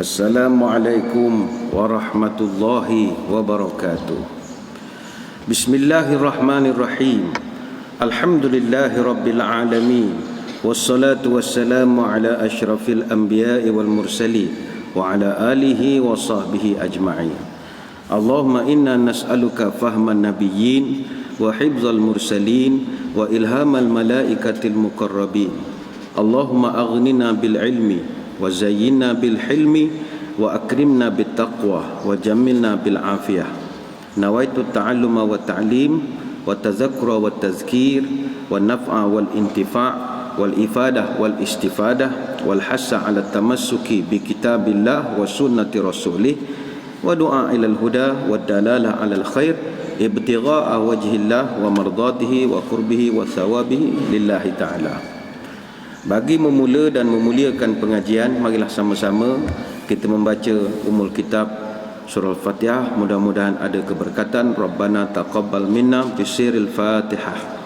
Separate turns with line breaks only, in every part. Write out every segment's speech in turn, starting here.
Assalamualaikum warahmatullahi wabarakatuh. Bismillahirrahmanirrahim. Alhamdulillahi rabbil alamin. Wassalatu wassalamu ala asyrafil anbiya'i wal mursalin wa ala alihi wa sahbihi ajma'in. Allahumma inna nas'aluka fahman nabiyyin wa hifzal mursalin wa ilhamal malaikatil muqarrabin. Allahumma aghnina bil ilmi wa zayyinna bil hilmi wa akrimna bit taqwa wa jammilna bil afiyah. Nawaitu ta'alluma wa ta'lim wa tazakkura wa tazkir wa naf'a wal intifa' wal ifadah wal istifadah wal hassa 'ala tamassuki bi kitabillah wa sunnati rasulih wa du'a ila al huda wa dalalah 'ala al khair ibtigha'a wajhillah wa mardatihi wa qurbihi wa thawabihi lillahi ta'ala. Bagi memula dan memuliakan pengajian, marilah sama-sama kita membaca Ummul Kitab Surah Al-Fatihah. Mudah-mudahan ada keberkatan. Rabbana taqabbal minna bisiril Fatihah.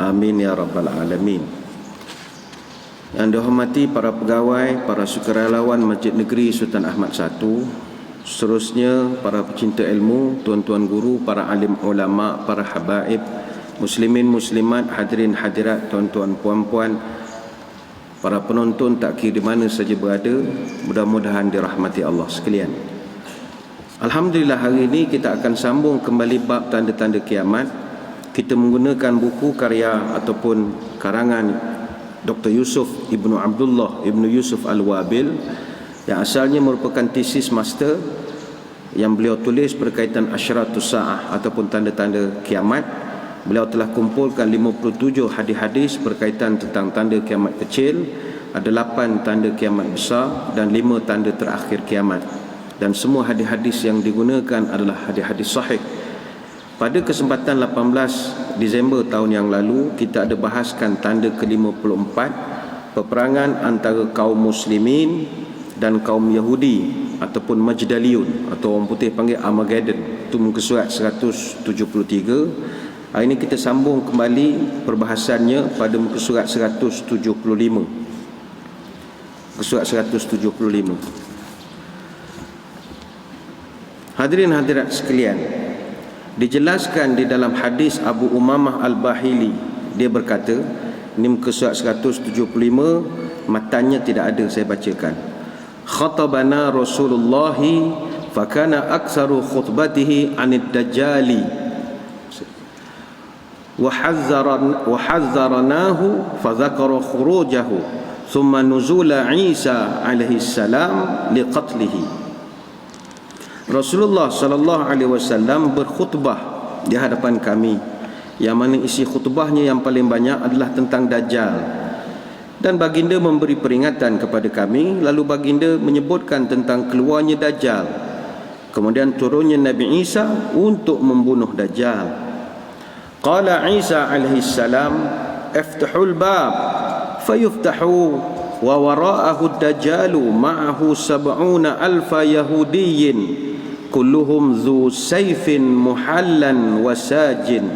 Amin ya rabbal alamin. Yang dihormati para pegawai, para sukarelawan Masjid Negeri Sultan Ahmad I, seterusnya para pecinta ilmu, tuan-tuan guru, para alim ulama, para habaib, muslimin muslimat, hadirin hadirat, tuan-tuan puan-puan, para penonton tak kira di mana saja berada, mudah-mudahan dirahmati Allah sekalian. Alhamdulillah, hari ini kita akan sambung kembali bab tanda-tanda kiamat. Kita menggunakan buku karya ataupun karangan Dr. Yusuf Ibnu Abdullah Ibnu Yusuf Al-Wabil, yang asalnya merupakan tesis master yang beliau tulis berkaitan asyratus sa'ah ataupun tanda-tanda kiamat. Beliau telah kumpulkan 57 hadis-hadis berkaitan tentang tanda kiamat kecil, ada 8 tanda kiamat besar dan 5 tanda terakhir kiamat. Dan semua hadis-hadis yang digunakan adalah hadis-hadis sahih. Pada kesempatan 18 Disember tahun yang lalu, kita ada bahaskan tanda ke-54, peperangan antara kaum muslimin dan kaum Yahudi ataupun Majdaliyun, atau orang putih panggil Armageddon. Itu muka surat 173. Hari ini kita sambung kembali perbahasannya pada muka surat 175. Muka surat 175. Hadirin hadirat sekalian, dijelaskan di dalam hadis Abu Umamah Al-Bahili. Dia berkata, ini muka surat 175, matanya tidak ada, saya bacakan. Khatabana Rasulullah fakana aktsaru khutbatihi anid dajjali wa hazzarnahu fadzakara khurujahu thumma nuzula Isa alaihi salam liqatlihi. Rasulullah sallallahu alaihi wasallam berkhutbah di hadapan kami, yang mana isi khutbahnya yang paling banyak adalah tentang Dajjal. Dan baginda memberi peringatan kepada kami, lalu baginda menyebutkan tentang keluarnya Dajjal, kemudian turunnya Nabi Isa untuk membunuh Dajjal. Qala Isa alaihi salam, "Iftahul bab fayuftahu wa wara'ahu ad-dajjalu ma'ahu 70,000 yahudiyyin kulluhum dzu sayfin muhallan wasajin."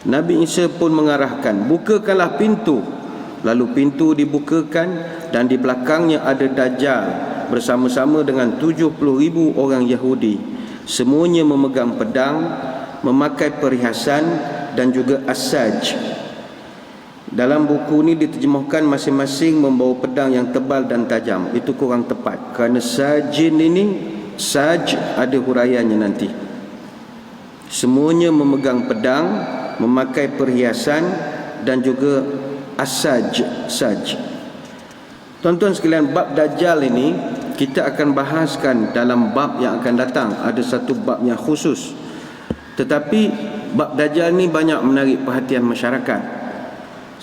Nabi Isa pun mengarahkan, bukakanlah pintu. Lalu pintu dibukakan dan di belakangnya ada Dajjal bersama-sama dengan 70,000 orang Yahudi. Semuanya memegang pedang, memakai perhiasan dan juga asaj. Dalam buku ini diterjemahkan masing-masing membawa pedang yang tebal dan tajam. Itu kurang tepat, kerana sajin ini, saj ada huraiannya nanti. Semuanya memegang pedang, memakai perhiasan dan juga asaj, saj. Tuan-tuan sekalian, bab Dajjal ini kita akan bahaskan dalam bab yang akan datang. Ada satu bab yang khusus. Tetapi bab Dajjal ini banyak menarik perhatian masyarakat,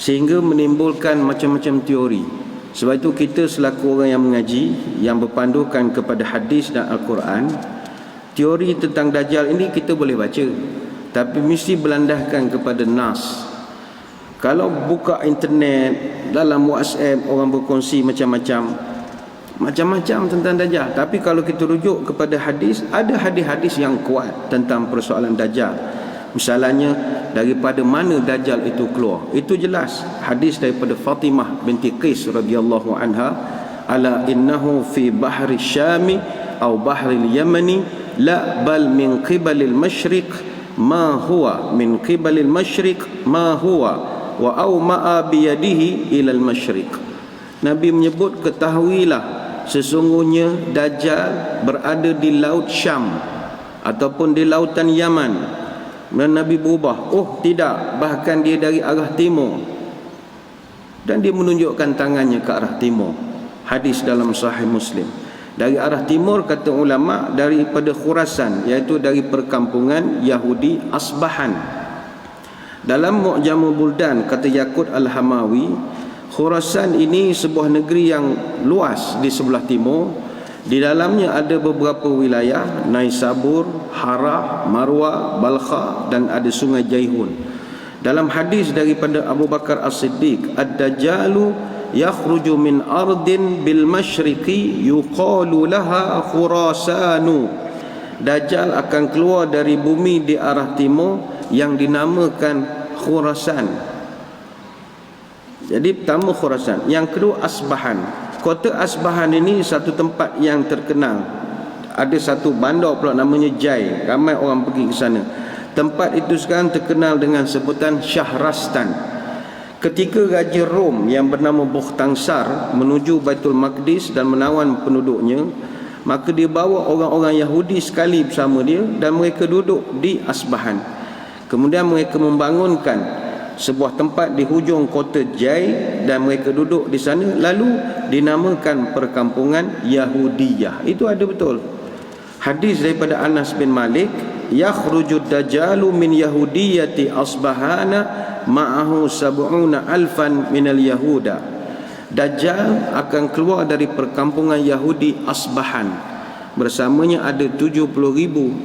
sehingga menimbulkan macam-macam teori. Sebab itu kita selaku orang yang mengaji, yang berpandukan kepada hadis dan Al-Quran, teori tentang Dajjal ini kita boleh baca, tapi mesti berlandaskan kepada nas. Kalau buka internet, dalam WhatsApp orang berkongsi macam-macam, macam-macam tentang Dajjal. Tapi kalau kita rujuk kepada hadis, ada hadis-hadis yang kuat tentang persoalan Dajjal. Misalnya daripada mana Dajjal itu keluar, itu jelas hadis daripada Fatimah binti Qais radhiyallahu anha, ala innahu fi bahri syami atau bahri yamani la bal min qibalil masyriq ma huwa min qibalil masyriq ma huwa wa au ma'a biyadihi ilal masyriq. Nabi menyebut, ketahuilah sesungguhnya Dajjal berada di laut Syam ataupun di lautan Yaman. Dan Nabi berubah, oh tidak, bahkan dia dari arah timur, dan dia menunjukkan tangannya ke arah timur. Hadis dalam Sahih Muslim. Dari arah timur, kata ulama, daripada Khurasan, iaitu dari perkampungan Yahudi Asbahan. Dalam Mu'jamul Buldan, kata Yaqut Al-Hamawi, Khurasan ini sebuah negeri yang luas di sebelah timur. Di dalamnya ada beberapa wilayah, Naisabur, Harah, Marwah, Balkha, dan ada sungai Jaihun. Dalam hadis daripada Abu Bakar As-Siddiq, Ad-Dajjalu yakhruju min ardin bil masyriqi yuqalu laha Khurasanu. Dajjal akan keluar dari bumi di arah timur yang dinamakan Khurasan. Jadi pertama Khurasan, yang kedua Asbahan. Kota Asbahan ini satu tempat yang terkenal. Ada satu bandar pula namanya Jai. Ramai orang pergi ke sana. Tempat itu sekarang terkenal dengan sebutan Syahrastan. Ketika Raja Rom yang bernama Bukhtansar menuju Baitul Maqdis dan menawan penduduknya, maka dia bawa orang-orang Yahudi sekali bersama dia dan mereka duduk di Asbahan. Kemudian mereka membangunkan sebuah tempat di hujung kota Jai dan mereka duduk di sana, lalu dinamakan perkampungan Yahudiyah. Itu ada betul. Hadis daripada Anas bin Malik, yakhrujud dajjalu min yahudiyati Asbahana ma'ahu sab'una alfan minal yahuda. Dajjal akan keluar dari perkampungan Yahudi Asbahan, bersamanya ada 70,000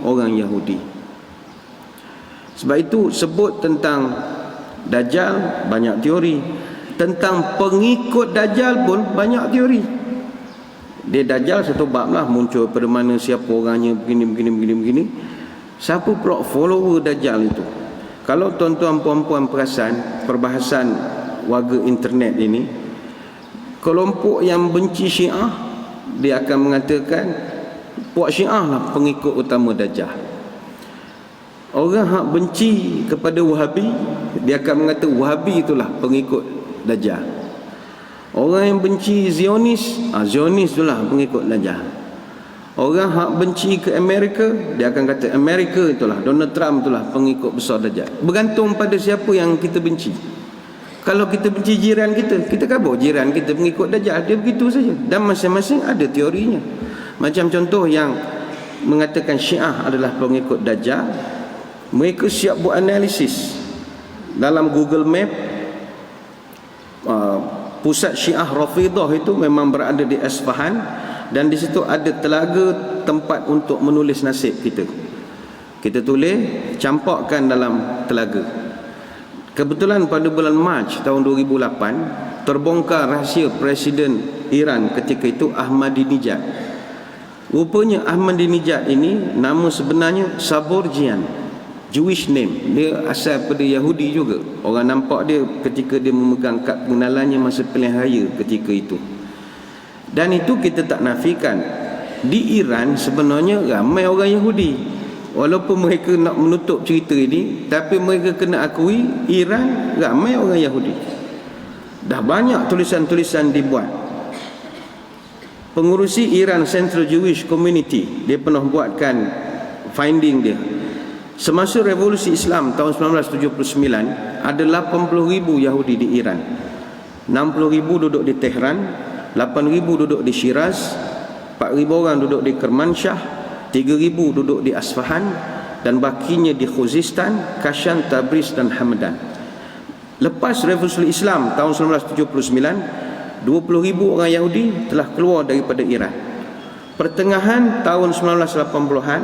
orang Yahudi. Sebab itu sebut tentang Dajjal banyak teori. Tentang pengikut Dajjal pun banyak teori. Dia Dajjal satu bab lah, muncul pada mana, siapa orangnya, begini. Siapa pula follower Dajjal itu? Kalau tuan-tuan puan-puan perasan perbahasan warga internet ini, kelompok yang benci Syiah, dia akan mengatakan puak Syiah lah pengikut utama Dajjal. Orang yang benci kepada Wahabi, dia akan mengatakan Wahabi itulah pengikut Dajjal. Orang yang benci Zionis, Zionis itulah pengikut Dajjal. Orang yang benci ke Amerika, dia akan kata Amerika itulah, Donald Trump itulah pengikut besar Dajjal. Bergantung pada siapa yang kita benci. Kalau kita benci jiran kita kabur jiran kita pengikut Dajjal. Dia begitu saja. Dan masing-masing ada teorinya. Macam contoh yang mengatakan Syiah adalah pengikut Dajjal, mereka siap buat analisis. Dalam Google Map, pusat Syiah Rafidah itu memang berada di Isfahan, dan di situ ada telaga tempat untuk menulis nasib kita. Kita tulis, campakkan dalam telaga. Kebetulan pada bulan Mac tahun 2008 terbongkar rahsia Presiden Iran ketika itu, Ahmadinejad. Rupanya Ahmadinejad ini nama sebenarnya Saborjian, Jewish name. Dia asal pada Yahudi juga. Orang nampak dia ketika dia memegang kad pengenalannya masa pilihan raya ketika itu. Dan itu kita tak nafikan. Di Iran sebenarnya ramai orang Yahudi. Walaupun mereka nak menutup cerita ini, tapi mereka kena akui Iran ramai orang Yahudi. Dah banyak tulisan-tulisan dibuat. Pengurusi Iran Central Jewish Community, dia pernah buatkan finding dia. Semasa revolusi Islam tahun 1979, ada 80,000 Yahudi di Iran. 60,000 duduk di Tehran, 8,000 duduk di Shiraz, 4,000 orang duduk di Kermanshah, 3,000 duduk di Asfahan, dan bakinya di Khuzistan, Kashan, Tabriz dan Hamadan. Lepas revolusi Islam tahun 1979, 20,000 orang Yahudi telah keluar daripada Iran. Pertengahan tahun 1980-an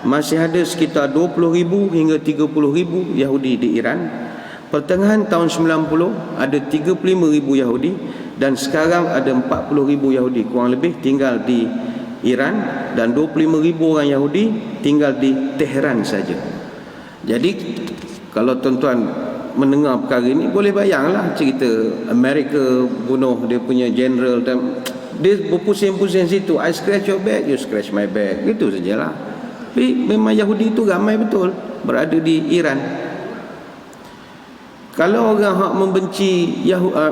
masih ada sekitar 20,000 hingga 30,000 Yahudi di Iran. Pertengahan tahun 90 ada 35,000 Yahudi, dan sekarang ada 40,000 Yahudi kurang lebih tinggal di Iran, dan 25,000 orang Yahudi tinggal di Tehran saja. Jadi kalau tuan-tuan mendengar perkara ini, boleh bayanglah cerita Amerika bunuh dia punya general, dan dia berpusing-pusing situ, I scratch your back, you scratch my back, gitu sajalah. Tapi memang Yahudi itu ramai betul berada di Iran. Kalau orang hak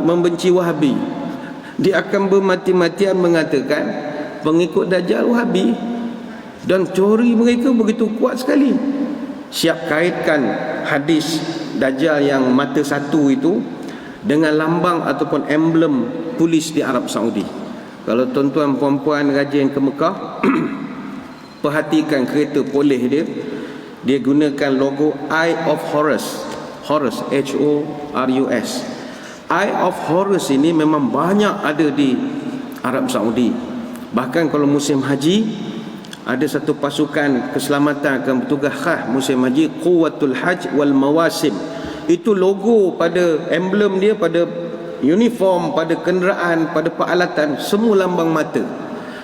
membenci Wahabi, dia akan bermati-matian mengatakan pengikut Dajjal Wahabi, dan teori mereka begitu kuat sekali. Siap kaitkan hadis Dajjal yang mata satu itu dengan lambang ataupun emblem polis di Arab Saudi. Kalau tuan-tuan puan-puan rajin ke Mekah, perhatikan kereta polis dia gunakan logo Eye of Horus. Horus, H-O-R-U-S. Eye of Horus ini memang banyak ada di Arab Saudi. Bahkan kalau musim haji, ada satu pasukan keselamatan akan bertugas khas musim haji, Quwwatul Hajj wal Mawasim. Itu logo pada emblem dia, pada uniform, pada kenderaan, pada peralatan, semua lambang mata.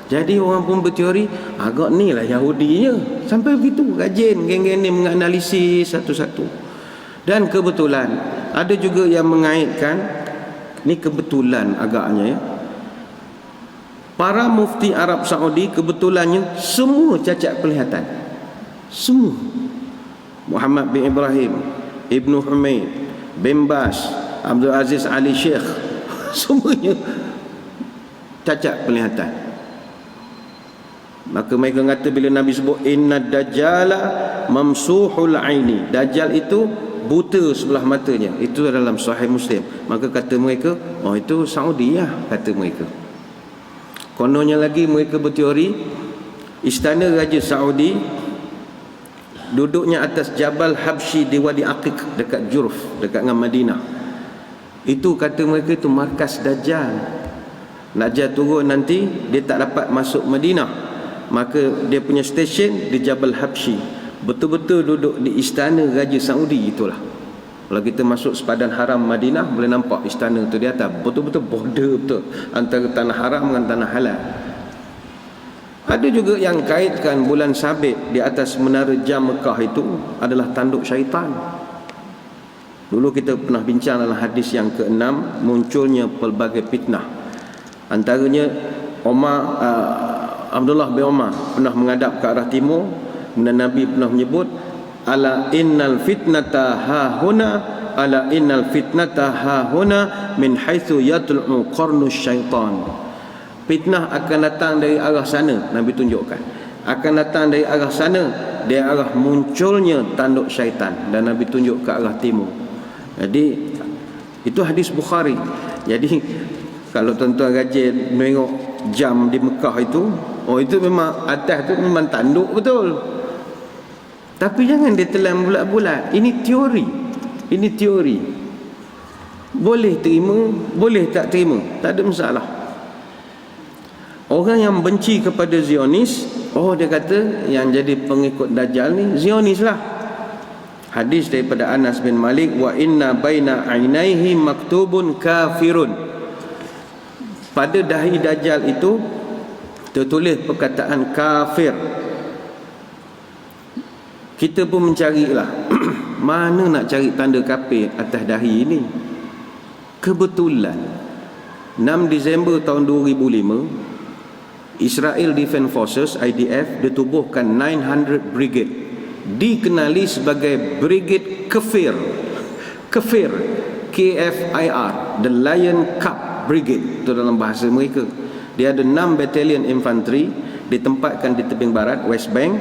Jadi orang pun berteori, agak ni lah Yahudinya. Sampai begitu rajin geng-geng ni menganalisis satu-satu. Dan kebetulan ada juga yang mengaitkan, ni kebetulan agaknya ya, para mufti Arab Saudi kebetulannya semua cacat penglihatan. Semua. Muhammad bin Ibrahim, Ibnu Humaid, bin Bas, Abdul Aziz Ali Sheikh, semuanya cacat penglihatan. Maka mereka kata bila Nabi sebut inna dajjala mamsuhul aini, Dajjal itu buta sebelah matanya, itu dalam Sahih Muslim. Maka kata mereka, oh itu Saudi ya, kata mereka. Kononnya lagi mereka berteori istana Raja Saudi duduknya atas Jabal Habsyi di Wadi Aqiq dekat Jurf, dekat dengan Madinah. Itu kata mereka itu markas Dajjal. Dajjal turun nanti dia tak dapat masuk Madinah, maka dia punya stesen di Jabal Habsyi. Betul-betul duduk di istana Raja Saudi itulah. Kalau kita masuk sepadan haram Madinah, boleh nampak istana tu di atas. Betul-betul border betul antara tanah haram dengan tanah halal. Ada juga yang kaitkan bulan sabit di atas menara jam Mekah itu adalah tanduk syaitan. Dulu kita pernah bincang dalam hadis yang ke-6, munculnya pelbagai fitnah. Antaranya Abdullah bin Umar pernah menghadap ke arah timur, dan Nabi pernah menyebut ala innal fitnata hahuna, ala innal fitnata hahuna min haitsu yatlu'u qarnu syaitan. Fitnah akan datang dari arah sana, Nabi tunjukkan. Akan datang dari arah sana, dari arah munculnya tanduk syaitan, dan Nabi tunjuk ke arah timur. Jadi itu hadis Bukhari. Jadi kalau tuan-tuan rajin menengok jam di Mekah itu, oh itu memang atas tu memang tanduk betul. Tapi jangan ditelan bulat-bulat. Ini teori. Ini teori. Boleh terima, boleh tak terima, tak ada masalah. Orang yang benci kepada Zionis, oh dia kata yang jadi pengikut Dajjal ni Zionis lah. Hadis daripada Anas bin Malik, wa inna baina ainaihi maktubun kafirun. Pada dahi Dajjal itu tertulis perkataan kafir. Kita pun mencarilah mana nak cari tanda kafir atas dahi ini. Kebetulan 6 Disember tahun 2005, Israel Defense Forces IDF ditubuhkan 900 Brigade, dikenali sebagai Brigade Kafir. Kafir, KFIR, The Lion Cub Brigade, itu dalam bahasa mereka. Dia ada 6 batalion infanteri ditempatkan di tebing barat West Bank,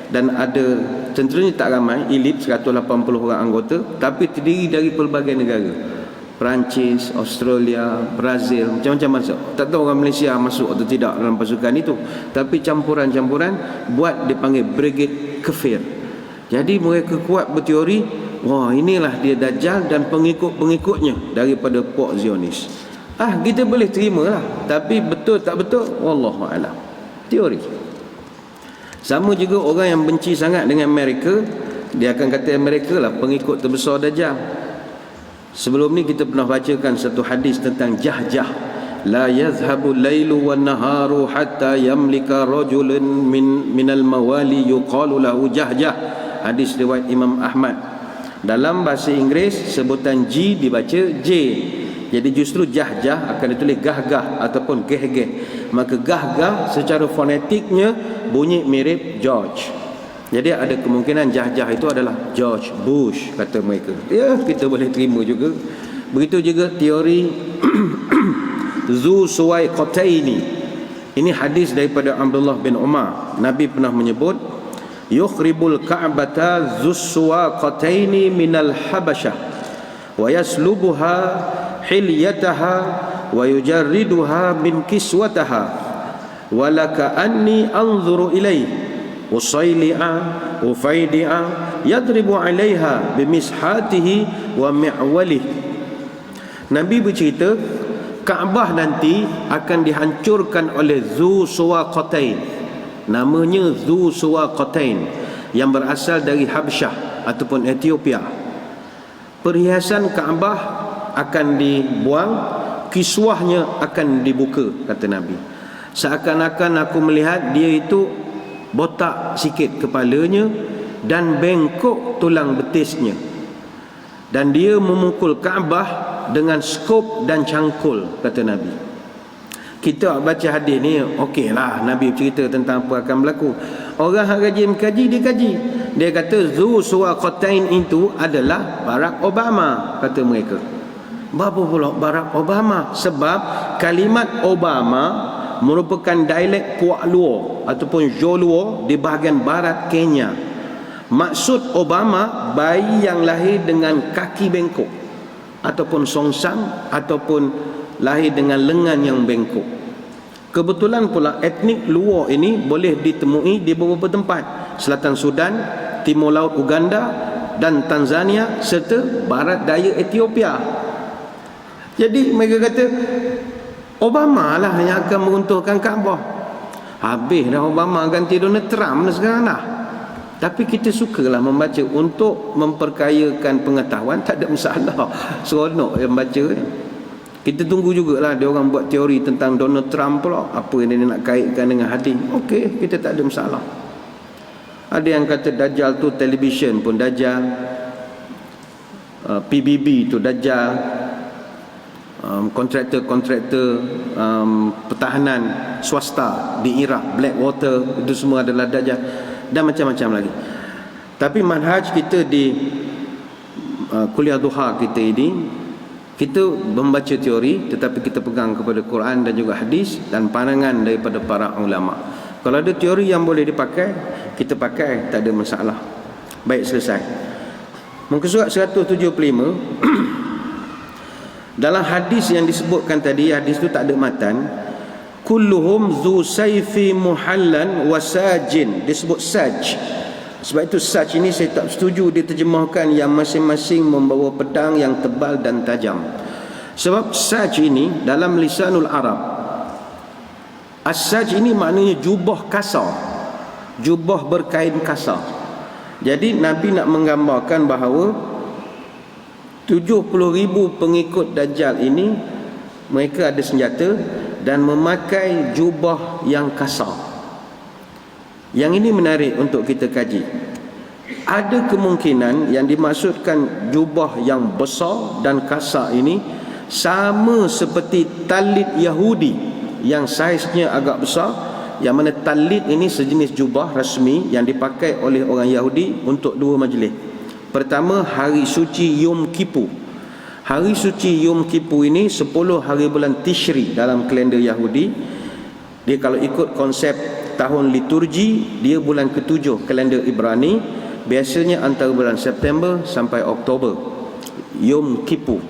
dan ada tenteranya tak ramai, elit 180 orang anggota, tapi terdiri dari pelbagai negara. Perancis, Australia, Brazil, macam-macam masuk. Tak tahu orang Malaysia masuk atau tidak dalam pasukan itu, tapi campuran-campuran buat dipanggil Brigade Kafir. Jadi mereka kuat berteori, wah inilah dia Dajjal dan pengikut-pengikutnya daripada puak Zionis. Kita boleh terima lah, tapi betul tak betul, wallahu a'lam. Teori. Sama juga orang yang benci sangat dengan Amerika, dia akan kata Amerika lah pengikut terbesar Dajjal. Sebelum ni kita pernah bacakan satu hadis tentang Jahjah. La yazhabu lailu wan naharu hatta yamlika rajulun minal mawali yuqalu lahu Jahjah. Hadis riwayat Imam Ahmad. Dalam bahasa Inggeris sebutan G dibaca J. Jadi justru Jahjah akan ditulis gahgah ataupun geh-geh. Maka gahgah secara fonetiknya bunyi mirip George. Jadi ada kemungkinan Jahjah itu adalah George Bush, kata mereka. Ya, kita boleh terima juga. Begitu juga teori Zu Suwai Qataini. Ini hadis daripada Abdullah bin Umar. Nabi pernah menyebut yukhribul ka'bata Zu Suwai Qataini minal Habasyah wa yaslubuha hilyataha wa yujarriduha min kiswataha walaka anni anzuru ilaih usayli'a ufaidi'a yadribu 'alaiha bimishatihi wa mi'walih. Nabi bercerita Kaabah nanti akan dihancurkan oleh Zu Suwaqatain. Namanya Zu Suwaqatain yang berasal dari Habsyah ataupun Ethiopia. Perhiasan Kaabah akan dibuang, kiswahnya akan dibuka, kata Nabi. Seakan-akan aku melihat dia itu botak sikit kepalanya dan bengkok tulang betisnya. Dan dia memukul Kaabah dengan skop dan cangkul, kata Nabi. Kita baca hadis ni, okeylah, Nabi cerita tentang apa akan berlaku. Orang yang rajin kaji, dia kaji. Dia kata Zu Suwaqatain itu adalah Barack Obama, kata mereka. Berapa pula Barack Obama? Sebab kalimat Obama merupakan dialek Puak Luo ataupun Joluo di bahagian barat Kenya. Maksud Obama bayi yang lahir dengan kaki bengkok ataupun songsang ataupun lahir dengan lengan yang bengkok. Kebetulan pula etnik Luo ini boleh ditemui di beberapa tempat: Selatan Sudan, Timur Laut Uganda dan Tanzania serta barat daya Ethiopia. Jadi mereka kata Obama lah yang akan meruntuhkan Kaabah. Habis dah Obama ganti Donald Trump dah sekarang dah. Tapi kita sukalah membaca untuk memperkayakan pengetahuan, tak ada masalah. Seronok yang baca. Kita tunggu jugalah dia orang buat teori tentang Donald Trump pula, apa yang dia nak kaitkan dengan hadis. Okey, kita tak ada masalah. Ada yang kata Dajjal tu television pun Dajjal, PBB tu Dajjal, kontraktor pertahanan swasta di Iraq, Blackwater, itu semua adalah Dajjal, dan macam-macam lagi. Tapi manhaj kita di kuliah duha kita ini, kita membaca teori tetapi kita pegang kepada Quran dan juga hadis dan pandangan daripada para ulama. Kalau ada teori yang boleh dipakai, kita pakai, tak ada masalah. Baik, selesai. Muka surat 175. Dalam hadis yang disebutkan tadi, hadis itu tak ada matan. Kulluhum zu sayfi muhallan wasajin. Disebut saj. Sebab itu saj ini saya tak setuju diterjemahkan yang masing-masing membawa pedang yang tebal dan tajam. Sebab saj ini dalam lisanul Arab, as-saj ini maknanya jubah kasar, jubah berkain kasar. Jadi Nabi nak menggambarkan bahawa 70,000 pengikut Dajjal ini mereka ada senjata dan memakai jubah yang kasar. Yang ini menarik untuk kita kaji. Ada kemungkinan yang dimaksudkan jubah yang besar dan kasar ini sama seperti talit Yahudi yang saiznya agak besar, yang mana talit ini sejenis jubah rasmi yang dipakai oleh orang Yahudi untuk dua majlis. Pertama, hari suci Yom Kippur. Hari suci Yom Kippur ini 10 hari bulan Tishri dalam kalender Yahudi. Dia kalau ikut konsep tahun liturgi, dia bulan ke-7 kalender Ibrani, biasanya antara bulan September sampai Oktober, Yom Kippur.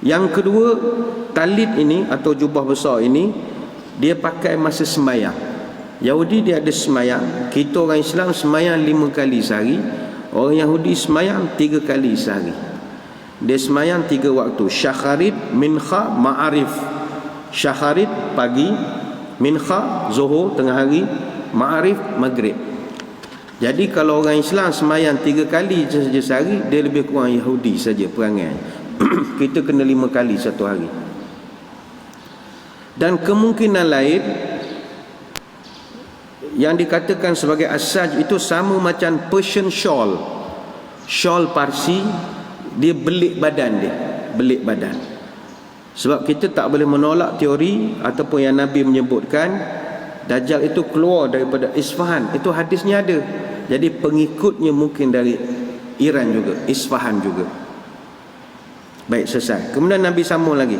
Yang kedua, talit ini atau jubah besar ini dia pakai masa sembahyang. Yahudi dia ada sembahyang, kita orang Islam sembahyang 5 kali sehari, orang Yahudi sembahyang 3 kali sehari. Dia sembahyang 3 waktu: Syakharit, Mincha, Ma'arif. Syakharit pagi, Mincha Zuhur tengah hari, Ma'arif Maghrib. Jadi kalau orang Islam sembahyang 3 kali saja sehari, dia lebih kurang Yahudi saja perangai. kita kena 5 kali satu hari. Dan kemungkinan lain yang dikatakan sebagai asaj itu sama macam Persian shawl. Shawl Parsi, dia belik badan dia, belik badan. Sebab kita tak boleh menolak teori ataupun yang Nabi menyebutkan Dajjal itu keluar daripada Isfahan. Itu hadisnya ada. Jadi pengikutnya mungkin dari Iran juga, Isfahan juga. Baik, selesai. Kemudian Nabi sambung lagi.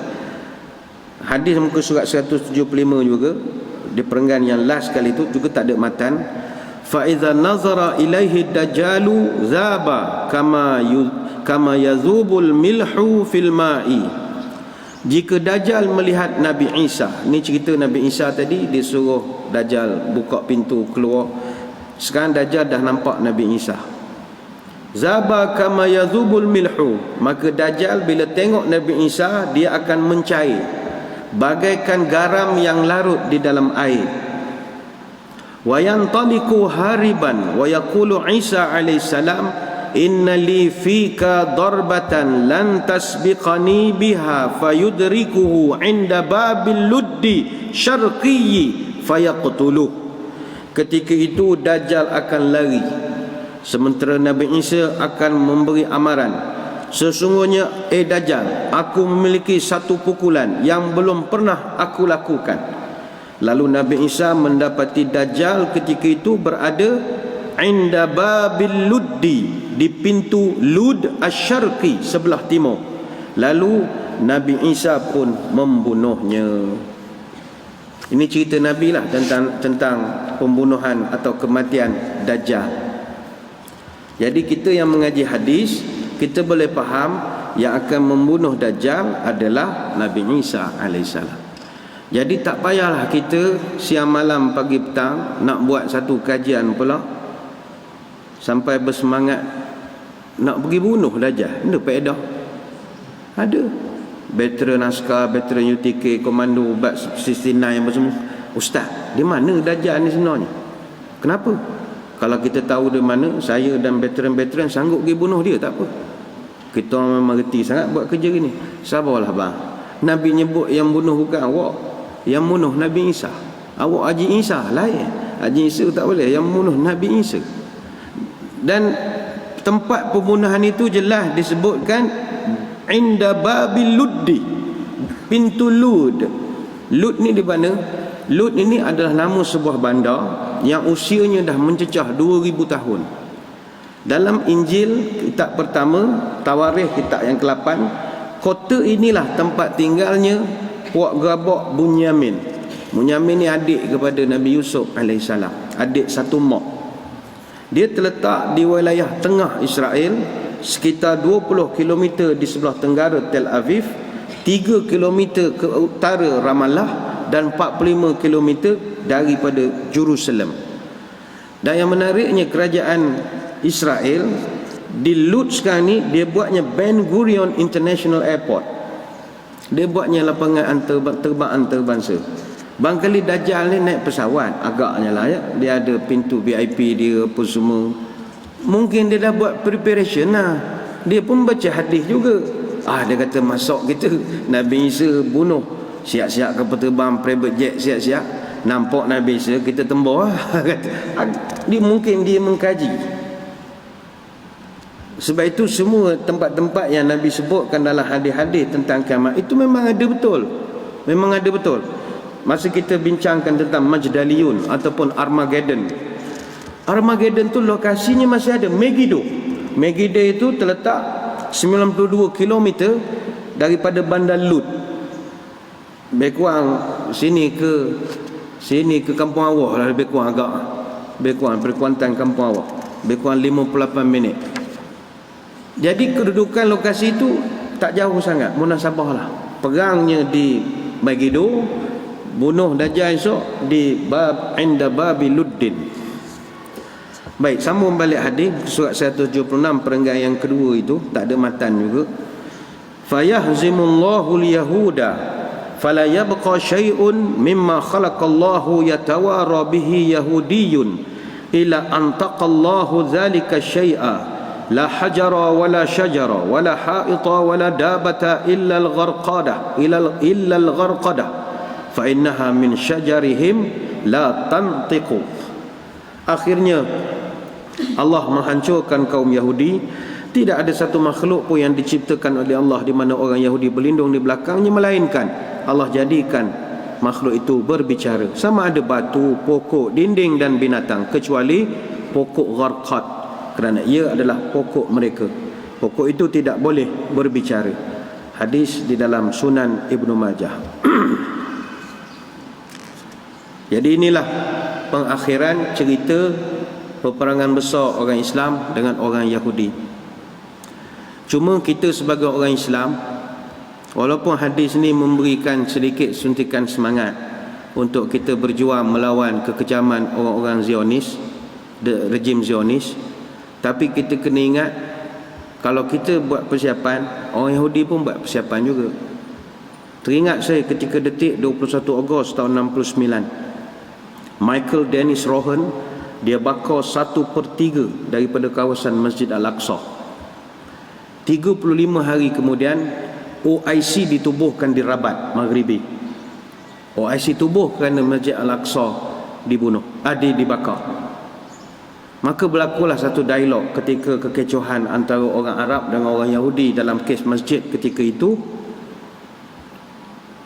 Hadis muka surat 175 juga, di perenggan yang last kali itu juga tak ada matan. Fa idza nazara ilaihi dajjalu zaba kama yazubul milhu fil ma'i. Jika Dajjal melihat Nabi Isa, ni cerita Nabi Isa tadi, dia suruh Dajjal buka pintu keluar. Sekarang Dajjal dah nampak Nabi Isa. Zaba kama yazubul milhu, maka Dajjal bila tengok Nabi Isa, dia akan mencair bagaikan garam yang larut di dalam air. Wa yantaliqu hariban wa yaqulu Isa alaihissalam, inna li fika darbatan lan tasbiqani biha fayudrikuhu inda babil luddi syarqiyyi fayaqtuluh. Ketika itu Dajjal akan lari, sementara Nabi Isa akan memberi amaran, sesungguhnya Dajjal, aku memiliki satu pukulan yang belum pernah aku lakukan. Lalu Nabi Isa mendapati Dajjal ketika itu berada inda babil luddi, di pintu Lud Asy-Syarqi, sebelah timur. Lalu Nabi Isa pun membunuhnya. Ini cerita Nabi lah tentang pembunuhan atau kematian Dajjal. Jadi kita yang mengaji hadis, kita boleh faham yang akan membunuh Dajjal adalah Nabi Isa alaihissalam. Jadi tak payahlah kita siang malam pagi petang nak buat satu kajian pula sampai bersemangat nak pergi bunuh Dajjal. Ada faedah? Ada. Veteran askar, veteran UTK, komando Bat 69 apa semua. Ustaz, di mana Dajjal ni sebenarnya? Kenapa? Kalau kita tahu di mana, saya dan veteran-veteran sanggup pergi bunuh dia, tak apa. Kita memang reti sangat buat kerja gini. Sabarlah bang. Nabi nyebut yang bunuh bukan awak, yang bunuh Nabi Isa. Awak Haji Isa lain. Haji Isa tak boleh, yang bunuh Nabi Isa. Dan tempat pembunuhan itu jelas disebutkan inda babil luddi, pintu Lud. Lud ni di mana? Lud ini adalah nama sebuah bandar yang usianya dah mencecah 2000 tahun. Dalam Injil kitab pertama, Tawarikh kitab yang ke-8, kota inilah tempat tinggalnya puak gerabak Bunyamin. Bunyamin ni adik kepada Nabi Yusuf alaihissalam, adik satu mak. Dia terletak di wilayah tengah Israel, sekitar 20 km di sebelah tenggara Tel Aviv, 3 km ke utara Ramallah dan 45 km daripada Jerusalem. Dan yang menariknya, kerajaan Israel di Lud sekarang ni dia buatnya Ben Gurion International Airport. Dia buatnya lapangan terbang antarabangsa. Barangkali Dajjal ni naik pesawat, agaknya lah ya. Dia ada pintu VIP dia apa semua. Mungkin dia dah buat preparation lah. Dia pun baca hadis juga. Dia kata masuk kita Nabi Isa bunuh, siap-siap kapal terbang private jet, siap-siap. Nampak Nabi Isa, kita tembak lah. Dia mungkin dia mengkaji. Sebab itu semua tempat-tempat yang Nabi sebutkan dalam hadis-hadis tentang kiamat itu memang ada betul. Memang ada betul. Masa kita bincangkan tentang Majdaliyun ataupun Armageddon. Armageddon tu lokasinya masih ada, Megiddo. Megiddo itu terletak 92 km daripada bandar Lud. Lebih kurang sini ke Kampung Awak lah, lebih kurang agak. Lebih kurang perkuantan Kampung Awak. Lebih kurang 58 minit. Jadi kedudukan lokasi itu tak jauh sangat, munasabah lah. Perangnya di Megiddo, bunuh Dajjal esok di inda babi Luddin. Baik, sambung balik hadis surat 176 perenggan yang kedua itu, tak ada matan juga. Fayahzimullahu al-yahuda fala yabqa syai'un mimma khalaqallahu yatawara bihi yahudiyyun ila antaqallahu dhalika syai'a la hajara wala syajara wala haita wala dabata illa al-gharqadah illa al-gharqadah fa innaha min syajarihim la tantiqu. Akhirnya Allah menghancurkan kaum Yahudi. Tidak ada satu makhluk pun yang diciptakan oleh Allah di mana orang Yahudi berlindung di belakangnya, melainkan Allah jadikan makhluk itu berbicara. Sama ada batu, pokok, dinding dan binatang, kecuali pokok gharqad, kerana ia adalah pokok mereka. Pokok itu tidak boleh berbicara. Hadis di dalam Sunan Ibnu Majah. Jadi inilah pengakhiran cerita peperangan besar orang Islam dengan orang Yahudi. Cuma kita sebagai orang Islam, walaupun hadis ni memberikan sedikit suntikan semangat untuk kita berjuang melawan kekejaman orang-orang Zionis, rejim Zionis, tapi kita kena ingat, kalau kita buat persiapan, orang Yahudi pun buat persiapan juga. Teringat saya ketika detik 21 Ogos tahun 69, Michael Dennis Rohan, dia bakar 1/3 daripada kawasan Masjid Al-Aqsa. 35 hari kemudian OIC ditubuhkan di Rabat Maghribi. OIC tubuh kerana Masjid Al-Aqsa dibakar. Maka berlakulah satu dialog ketika kekecohan antara orang Arab dan orang Yahudi dalam kes masjid ketika itu.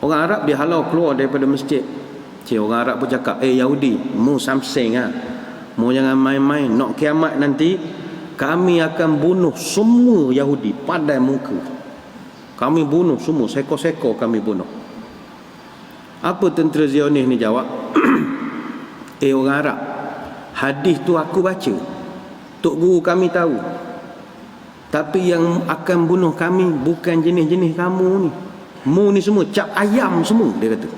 Orang Arab dihalau keluar daripada masjid. Orang Arab pun cakap, Yahudi, mu samseng ah. Mu jangan main-main, nak kiamat nanti kami akan bunuh semua Yahudi pada muka. Kami bunuh semua, seko-seko kami bunuh. Apa tentera Zionis ni jawab? Orang Arab, hadis tu aku baca, tok guru kami tahu, tapi yang akan bunuh kami bukan jenis-jenis kamu ni. Mu ni semua cap ayam semua, dia kata.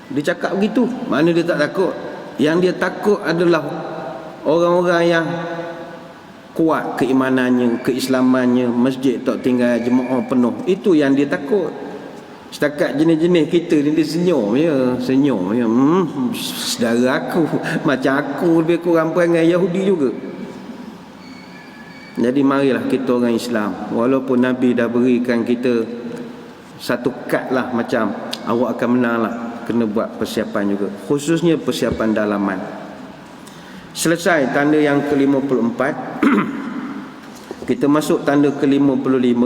Dia cakap begitu. Mana dia tak takut? Yang dia takut adalah orang-orang yang kuat keimanannya, keislamannya, masjid tak tinggal jemaah penuh. Itu yang dia takut. Setakat jenis-jenis kita ni dia senyum je. Saudara aku, macam aku lebih kurang perangai Yahudi juga. Jadi marilah kita orang Islam, walaupun Nabi dah berikan kita satu kad lah, macam awak akan menang lah, kena buat persiapan juga, khususnya persiapan dalaman. Selesai tanda yang ke-54. Kita masuk tanda ke-55.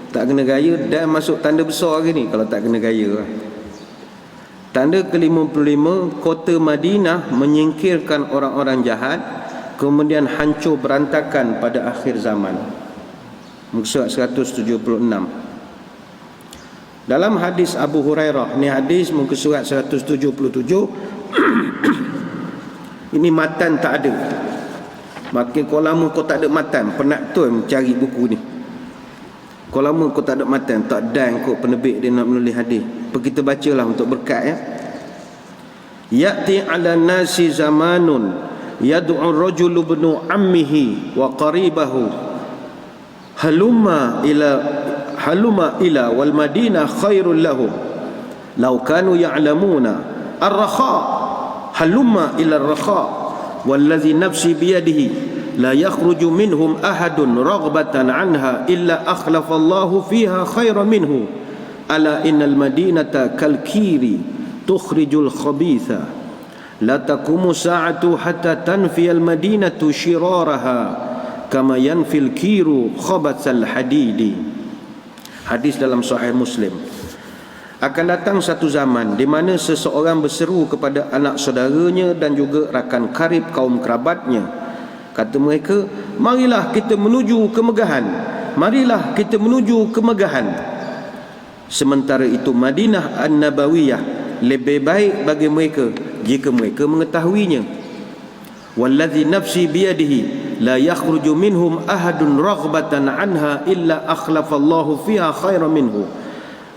Tak kena gaya. Dan masuk tanda besar lagi ni kalau tak kena gaya. Tanda ke-55, kota Madinah menyingkirkan orang-orang jahat, kemudian hancur berantakan pada akhir zaman. Muka surat 176. Dalam hadis Abu Hurairah, ni hadis muka surat 177. Ini matan tak ada. Makin kau lama kau tak ada matan, penat tu mencari buku ni. Kau lama kau tak ada matan, tak dan kau penerbit dia nak menulis hadis. Kita bacalah untuk berkat ya. Ya'ti 'ala nasi zamanun yad'u ar-rajulu ibnu ammihi wa qaribahu halumma ila wal madinah khairul lahum law kanu ya'lamuna ar-rakha halumma ila ar-rakha wallazi nafsi biyadihi la yakhruju minhum ahadun raghbatan anha illa akhlafa Allahu fiha khairan minhu ala innal madinata kalkiri tukhrijul khabitha la taqumu sa'atu hatta tanfiyal madinatu shiraraha kama yanfil kiru khabatsal hadidi. Hadis dalam Sahih Muslim. Akan datang satu zaman di mana seseorang berseru kepada anak saudaranya dan juga rakan karib kaum kerabatnya. Kata mereka, marilah kita menuju kemegahan, marilah kita menuju kemegahan. Sementara itu Madinah An-Nabawiyah lebih baik bagi mereka jika mereka mengetahuinya. Wallazi nafsi biyadihi la yakhruju minhum ahadun raghbatan anha illa akhlafallahu fiha khairan minhu.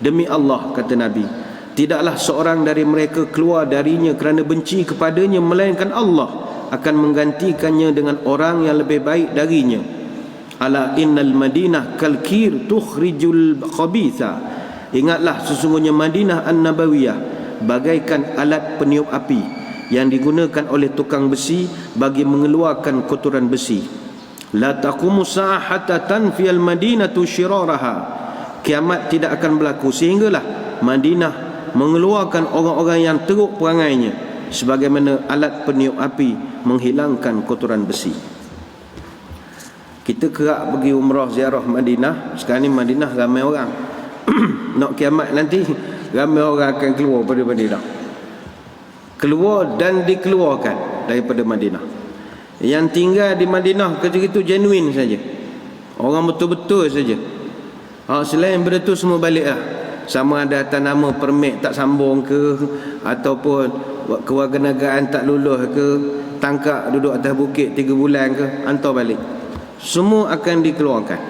Demi Allah, kata Nabi, tidaklah seorang dari mereka keluar darinya kerana benci kepadanya, melainkan Allah akan menggantikannya dengan orang yang lebih baik darinya. Ala innal madinah kalkir tukhrijul khabitha. Ingatlah, sesungguhnya Madinah An-Nabawiyah bagaikan alat peniup api yang digunakan oleh tukang besi bagi mengeluarkan kotoran besi. La taqumu sa'ah hatta tanfiyal madinatu syiraraha. Kiamat tidak akan berlaku sehinggalah Madinah mengeluarkan orang-orang yang teruk perangainya, sebagaimana alat peniup api menghilangkan kotoran besi. Kita kerak pergi umrah ziarah Madinah. Sekarang ni Madinah ramai orang. Nak kiamat nanti ramai orang akan keluar pada Madinah, keluar dan dikeluarkan daripada Madinah. Yang tinggal di Madinah ketika itu genuine saja, orang betul-betul saja. Selain benda tu semua balik lah. Sama ada atas nama permit tak sambung ke, ataupun kewarganegaraan tak lulus ke, tangkap duduk atas bukit 3 bulan ke, hantar balik. Semua akan dikeluarkan.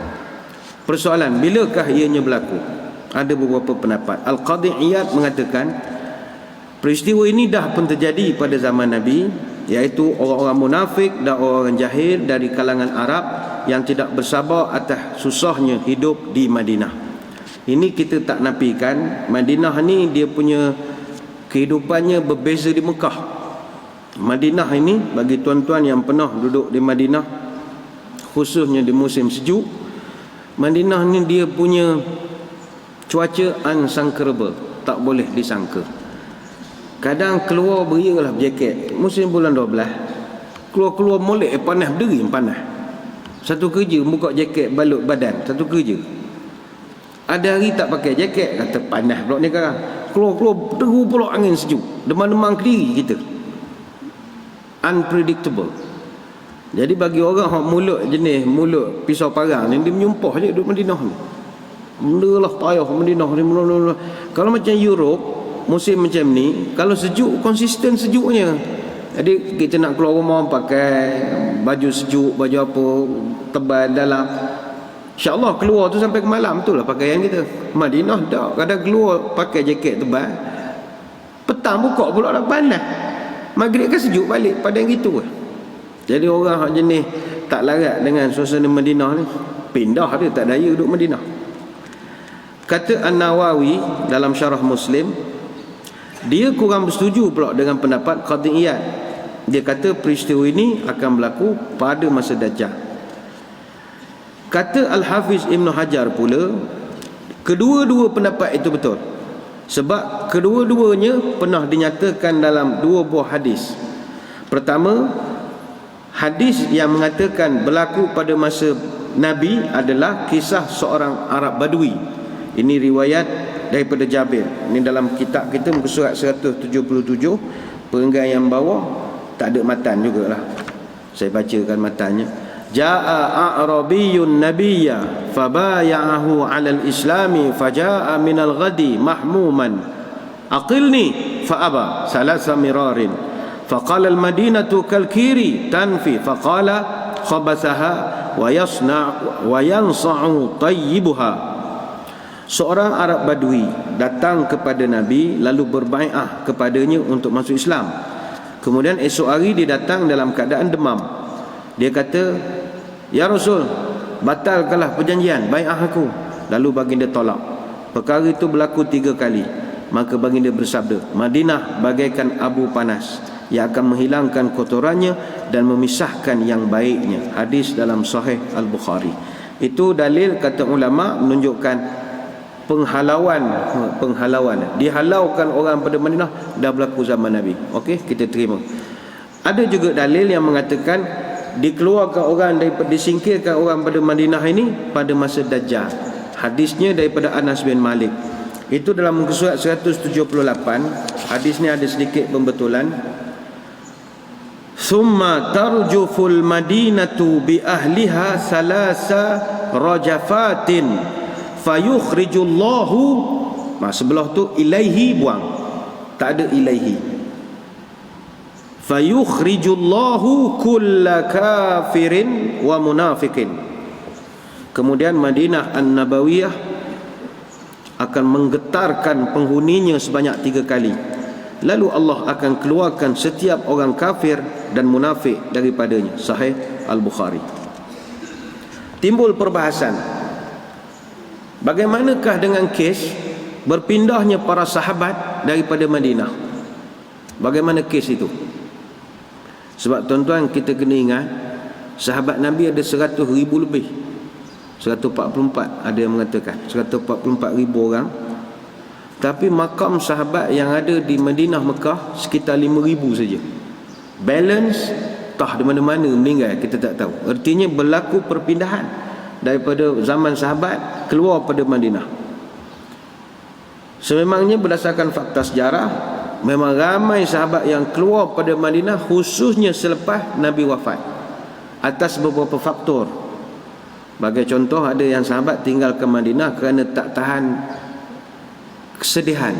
Persoalan, bilakah ianya berlaku? Ada beberapa pendapat. Al-Qadhi Iyad mengatakan peristiwa ini dah pun terjadi pada zaman Nabi, iaitu orang-orang munafik dan orang jahil dari kalangan Arab yang tidak bersabar atas susahnya hidup di Madinah. Ini kita tak nafikan, Madinah ni dia punya kehidupannya berbeza di Mekah. Madinah ini bagi tuan-tuan yang pernah duduk di Madinah, khususnya di musim sejuk, Madinah ni dia punya cuaca unsangkerable, tak boleh disangka. Kadang keluar berialah berjaket. Musim bulan 12, keluar-keluar molek panas berdiri panas. Satu kerja buka jaket balut badan, satu kerja. Ada hari tak pakai jaket, kata panas pula ni sekarang. Keluar-keluar teru pula angin sejuk, demam-demam ke diri kita. Unpredictable. Jadi bagi orang yang mulut jenis mulut pisau parang ni, dia menyumpah je duduk Madinah ni. Benda lah payah Madinah ni. Kalau macam Europe, musim macam ni, kalau sejuk, konsisten sejuknya. Jadi kita nak keluar rumah pakai baju sejuk, baju apa, tebal dalam, InsyaAllah keluar tu sampai ke malam tu lah pakaian kita. Madinah tak, kadang keluar pakai jaket tebal, petang buka pula dah panas, maghrib kan sejuk balik, pada yang gitu lah. Jadi orang jenis tak larat dengan suasana Madinah ni, pindah dia, tak daya duduk Madinah. Kata An-Nawawi dalam Syarah Muslim, dia kurang bersetuju pula dengan pendapat Qadhi Iyad. Dia kata peristiwa ini akan berlaku pada masa Dajjal. Kata Al-Hafiz Ibn Hajar pula, kedua-dua pendapat itu betul, sebab kedua-duanya pernah dinyatakan dalam 2 buah hadis. Pertama, hadis yang mengatakan berlaku pada masa Nabi adalah kisah seorang Arab Badui. Ini riwayat daripada Jabir. Ini dalam kitab kita muka surat 177, perenggan yang bawah tak ada matan jugalah, saya bacakan matannya. Jaa a'rabiyyun nabiyya fabaya'ahu 'alal islami faja'a minal ghadi mahmuman aqilni fa'aba salasa mirarin faqala al madinatu kalkiri tanfi faqala khabathaha wa yasna' wa yansa'u tayyibuha. Seorang Arab Badui datang kepada Nabi lalu berbai'ah kepadanya untuk masuk Islam. Kemudian esok hari dia datang dalam keadaan demam. Dia kata, "Ya Rasul, batalkanlah perjanjian bai'ah aku." Lalu baginda tolak. Perkara itu berlaku 3 kali. Maka baginda bersabda, "Madinah bagaikan abu panas yang akan menghilangkan kotorannya dan memisahkan yang baiknya." Hadis dalam Sahih Al-Bukhari. Itu dalil, kata ulama, menunjukkan penghalauan, dihalaukan orang pada Madinah dah berlaku zaman Nabi. Okey, kita terima. Ada juga dalil yang mengatakan dikeluarkan orang daripada, disingkirkan orang pada Madinah ini pada masa Dajjal. Hadisnya daripada Anas bin Malik. Itu dalam muka surat 178. Hadis ni ada sedikit pembetulan. Summa tarjuful madinatu bi ahliha salasa rajafatin fayukhrijullahu, sebelah tu ilaihi buang, tak ada ilaihi. Fayukhrijullahu kulla kafirin wa munafiqin. Kemudian Madinah An-Nabawiyah akan menggetarkan penghuninya sebanyak 3 kali. Lalu Allah akan keluarkan setiap orang kafir dan munafik daripadanya. Sahih Al-Bukhari. Timbul perbahasan, bagaimanakah dengan kes berpindahnya para sahabat daripada Madinah? Bagaimana kes itu? Sebab tuan-tuan, kita kena ingat, Sahabat Nabi ada 100,000 lebih. 144 ada yang mengatakan 144,000 orang. Tapi makam sahabat yang ada di Madinah Mekah sekitar 5,000 saja. Balance tah di mana-mana meninggal, kita tak tahu. Artinya berlaku perpindahan daripada zaman sahabat keluar pada Madinah. Sememangnya berdasarkan fakta sejarah, memang ramai sahabat yang keluar pada Madinah khususnya selepas Nabi wafat atas beberapa faktor. Bagi contoh, ada yang sahabat tinggal ke Madinah kerana tak tahan kesedihan,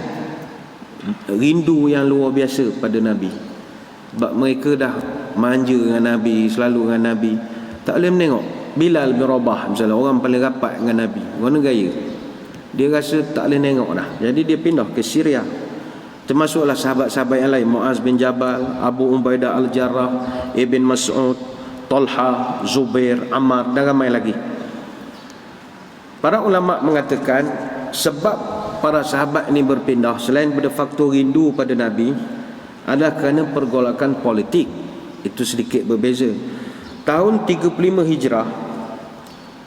rindu yang luar biasa pada Nabi. Sebab mereka dah manja dengan Nabi, selalu dengan Nabi, tak boleh menengok. Bilal bin Rabah misalnya, orang paling rapat dengan Nabi, orang gaya, dia rasa tak boleh tengok dah. Jadi dia pindah ke Syria. Termasuklah sahabat-sahabat yang lain, Muaz bin Jabal, Abu Ubaidah Al-Jarrah, Ibn Mas'ud, Talha, Zubair, Ammar, dan ramai lagi. Para ulama mengatakan sebab para sahabat ini berpindah selain pada faktor rindu pada Nabi adalah kerana pergolakan politik. Itu sedikit berbeza. Tahun 35 Hijrah,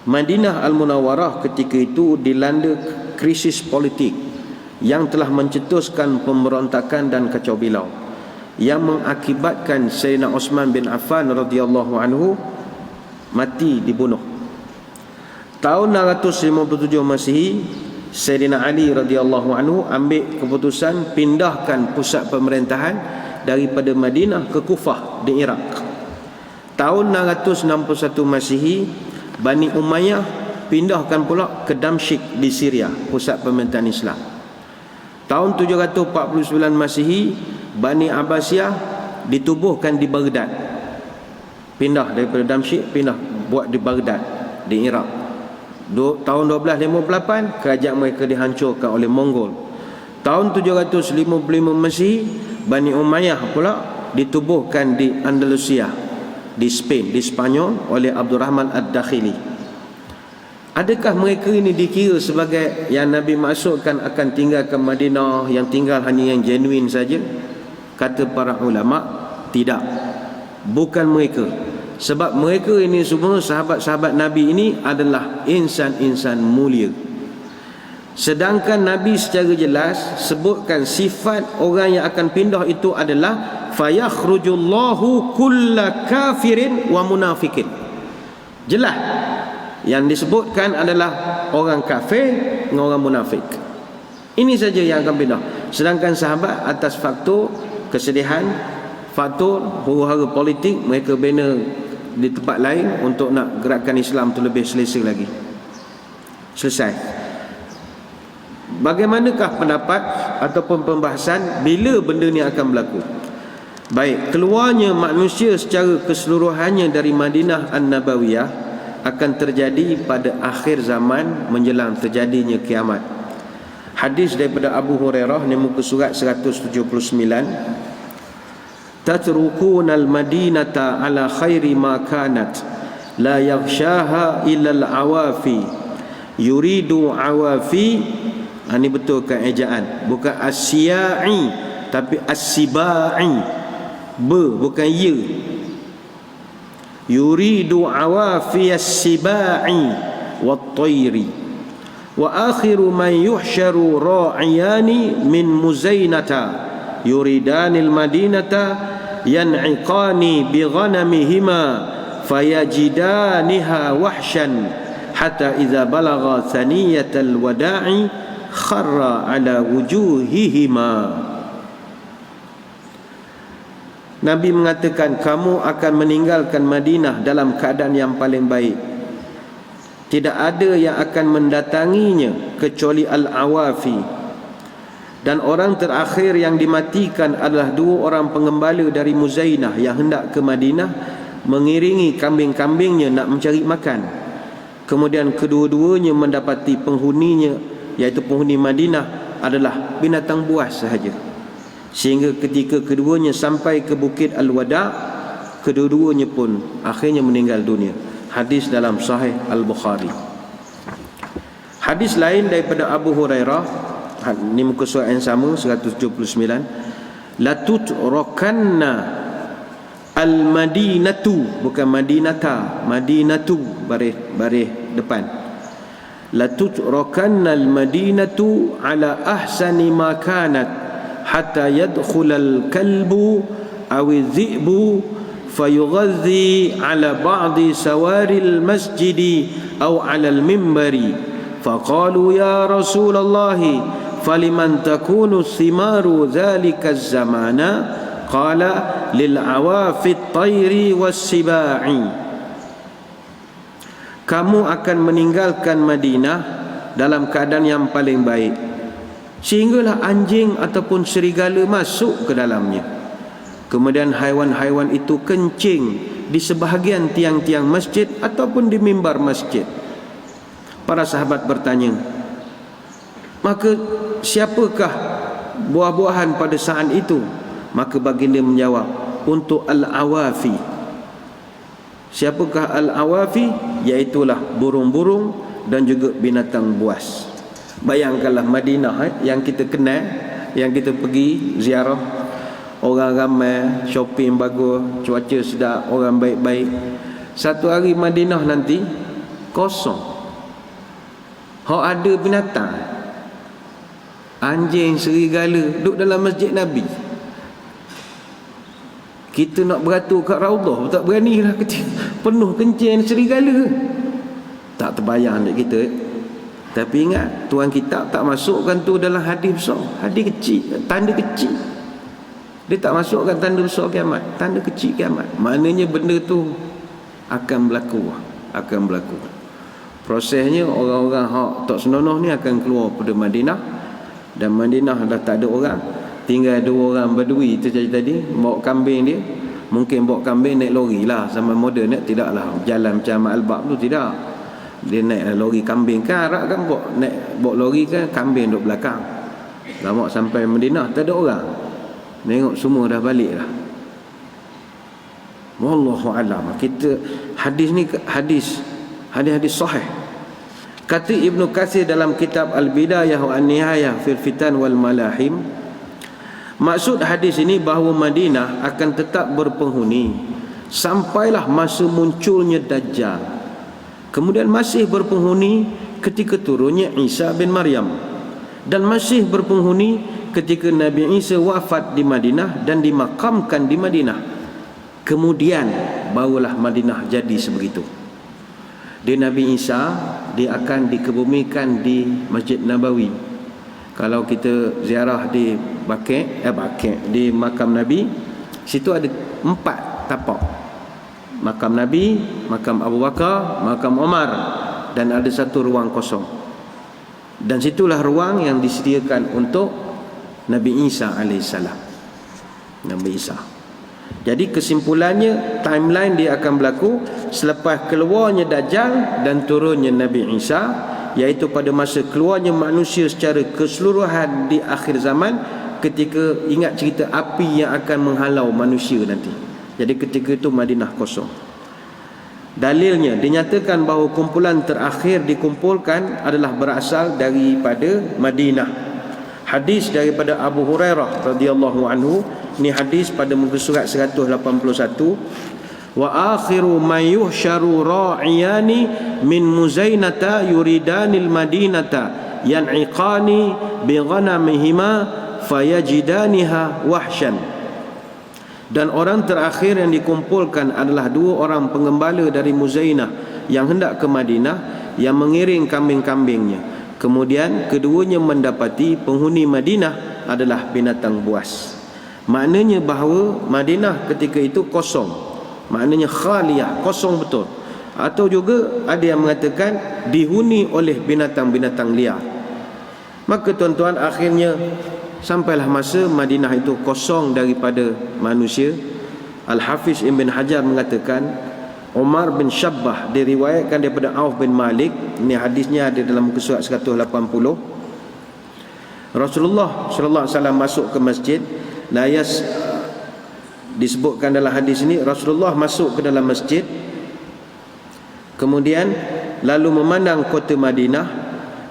Madinah Al-Munawwarah ketika itu dilanda krisis politik yang telah mencetuskan pemberontakan dan kacau bilau yang mengakibatkan Sayyidina Osman bin Affan radhiyallahu anhu mati, dibunuh. Tahun 657 Masihi, Sayyidina Ali radhiyallahu anhu ambil keputusan pindahkan pusat pemerintahan daripada Madinah ke Kufah di Iraq. Tahun 661 Masihi, Bani Umayyah pindahkan pula ke Damsyik di Syria, pusat pemerintahan Islam. Tahun 749 Masihi, Bani Abbasiyah ditubuhkan di Baghdad. Pindah daripada Damsyik, pindah buat di Baghdad di Iraq. Tahun 1258 kerajaan mereka dihancurkan oleh Mongol. Tahun 755 Masihi, Bani Umayyah pula ditubuhkan di Andalusia, di Spain, di Spanyol oleh Abdul Rahman Ad-Dakhili. Adakah mereka ini dikira sebagai yang Nabi maksudkan akan tinggal ke Madinah, yang tinggal hanya yang genuine saja? Kata para ulama, tidak. Bukan mereka. Sebab mereka ini semua sahabat-sahabat Nabi ini adalah insan-insan mulia. Sedangkan Nabi secara jelas sebutkan sifat orang yang akan pindah itu adalah fayakhrujullahu kulla kafirin wa munafikin. Jelas yang disebutkan adalah orang kafir dengan orang munafik. Ini saja yang akan pindah. Sedangkan sahabat atas faktor kesedihan, faktor huru-hara politik, mereka bina di tempat lain untuk nak gerakkan Islam tu lebih selesa lagi. Selesai. Bagaimanakah pendapat ataupun pembahasan bila benda ni akan berlaku? Baik, keluarnya manusia secara keseluruhannya dari Madinah An-Nabawiyah akan terjadi pada akhir zaman menjelang terjadinya kiamat. Hadis daripada Abu Hurairah ni muka surat 179. Tatrukuna al-madinata ala khairi ma kanat la yaghshaha illa al-awafi yuridu awafi. Ini betul kan ejaan, bukan as-siya'i tapi as-sibai, bukan ya. Yuridu awafi as-sibai wat-tayri wa akhiru man yuhsharu ra'iyani min muzainata yuridanil madinata yan'iqani bi ghanamihima fayajidaniha wahshan hatta idza balagha thaniyatal wada'i kharra ala wujuhihima. Nabi mengatakan kamu akan meninggalkan Madinah dalam keadaan yang paling baik. Tidak ada yang akan mendatanginya kecuali al-awafi. Dan orang terakhir yang dimatikan adalah dua orang pengembala dari Muzainah yang hendak ke Madinah mengiringi kambing-kambingnya nak mencari makan. Kemudian kedua-duanya mendapati penghuninya, iaitu penghuni Madinah, adalah binatang buas sahaja. Sehingga ketika keduanya sampai ke Bukit Al-Wada', kedua-duanya pun akhirnya meninggal dunia. Hadis dalam Sahih Al-Bukhari. Hadis lain daripada Abu Hurairah, ini muka surat yang sama 179, la tutrakanna al-madinatu, bukan madinata, madinatu, baris depan. La tutrakanna al-madinatu ala ahsani ma kanat hatta yadkhul al-kalbu aw adh-dhi'bu fayughadhi ala ba'di sawari al-masjid aw ala al-minbari. Faqalu ya Rasulullah faliman takunu thimaru dhalika az-zamana? Qala lil awafit tayri was-sibai. Kamu akan meninggalkan Madinah dalam keadaan yang paling baik, sehinggalah anjing ataupun serigala masuk ke dalamnya. Kemudian haiwan-haiwan itu kencing di sebahagian tiang-tiang masjid ataupun di mimbar masjid. Para sahabat bertanya, maka siapakah buah-buahan pada saat itu? Maka baginda menjawab, untuk al-awafi. Siapakah al-awafi? Iaitulah burung-burung dan juga binatang buas. Bayangkanlah Madinah yang kita kenal, yang kita pergi ziarah, orang ramai, shopping bagus, cuaca sedap, orang baik-baik. Satu hari Madinah nanti kosong. Hak ada binatang, anjing, serigala duduk dalam masjid Nabi. Kita nak beratur kat Raudhah tak beranilah, penuh kencing serigala. Tak terbayang dekat kita. Tapi ingat, tuan kita tak masukkan tu dalam hadis besar, hadis kecil, tanda kecil. Dia tak masukkan tanda besar kiamat, tanda kecil kiamat. Maknanya benda tu akan berlaku, akan berlaku. Prosesnya orang-orang hak tak senonoh ni akan keluar pada Madinah, dan Madinah dah tak ada orang. Tinggal 2 orang Badui tu tadi bawa kambing dia. Mungkin bawa kambing naik lori lah, zaman moden ni tidaklah jalan macam Al-Bab tu, tidak. Dia naik lori kambing kan, Arab kan bawa lori kan, kambing duduk belakang. Lama sampai Madinah tak ada orang. Tengok semua dah balik lah. Wallahu alam. Kita hadis ni hadis sahih. Kata Ibnu Katsir dalam kitab Al-Bidayah wa An-Nihayah fil Fitan wal Malahim, maksud hadis ini bahawa Madinah akan tetap berpenghuni sampailah masa munculnya Dajjal. Kemudian masih berpenghuni ketika turunnya Isa bin Maryam, dan masih berpenghuni ketika Nabi Isa wafat di Madinah dan dimakamkan di Madinah. Kemudian barulah Madinah jadi sebegitu. Di Nabi Isa, dia akan dikebumikan di Masjid Nabawi. Kalau kita ziarah di di makam Nabi, situ ada 4 tapak. Makam Nabi, makam Abu Bakar, makam Umar, dan ada 1 ruang kosong. Dan situlah ruang yang disediakan untuk Nabi Isa alaihissalam. Nabi Isa. Jadi kesimpulannya, timeline dia akan berlaku selepas keluarnya Dajjal dan turunnya Nabi Isa, iaitu pada masa keluarnya manusia secara keseluruhan di akhir zaman, ketika ingat cerita api yang akan menghalau manusia nanti. Jadi ketika itu Madinah kosong. Dalilnya dinyatakan bahawa kumpulan terakhir dikumpulkan adalah berasal daripada Madinah. Hadis daripada Abu Hurairah radhiyallahu anhu, ini hadis pada muka surat 181. Wa akhiru man yuhsyaru ra'iyani min Muzainata yuridanil madinata yan'iqani bi ghanamihima fayajidaniha wahsyan. Dan orang terakhir yang dikumpulkan adalah 2 orang pengembala dari Muzainah yang hendak ke Madinah, yang mengiring kambing-kambingnya. Kemudian keduanya mendapati penghuni Madinah adalah binatang buas. Maknanya bahawa Madinah ketika itu kosong. Maknanya khaliyah, kosong betul. Atau juga ada yang mengatakan dihuni oleh binatang-binatang liar. Maka tuan-tuan, akhirnya sampailah masa Madinah itu kosong daripada manusia. Al-Hafiz Ibn Hajar mengatakan, Umar bin Shabbah diriwayatkan daripada Auf bin Malik, ini hadisnya ada dalam muka surat 180. Rasulullah sallallahu alaihi wasallam masuk ke masjid, disebutkan dalam hadis ini, Rasulullah masuk ke dalam masjid, kemudian lalu memandang kota Madinah.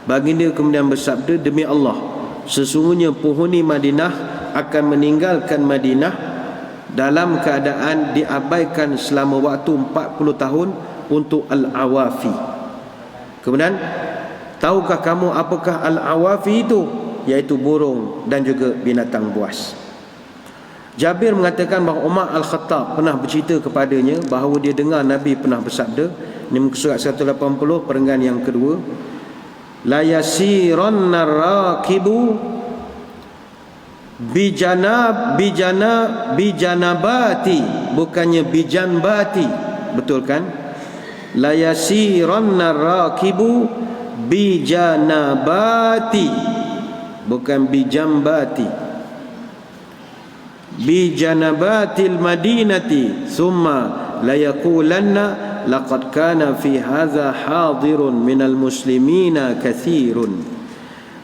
Baginda kemudian bersabda, demi Allah, sesungguhnya penghuni Madinah akan meninggalkan Madinah dalam keadaan diabaikan selama waktu 40 tahun untuk al-awafi. Kemudian, tahukah kamu apakah al-awafi itu? Iaitu burung dan juga binatang buas. Jabir mengatakan bahawa Umar Al-Khattab pernah bercerita kepadanya bahawa dia dengar Nabi pernah bersabda, ini muka surat 180 perenggan yang kedua, la yasiranna rakibu bijanabati, bukannya bijanbati, betul kan? La yasiranna rakibu bijanabati, bukan bijambati. Bijanabatil madinati thumma la yaqulanna laqad kana fi hadha hadirun minal muslimina kathirun.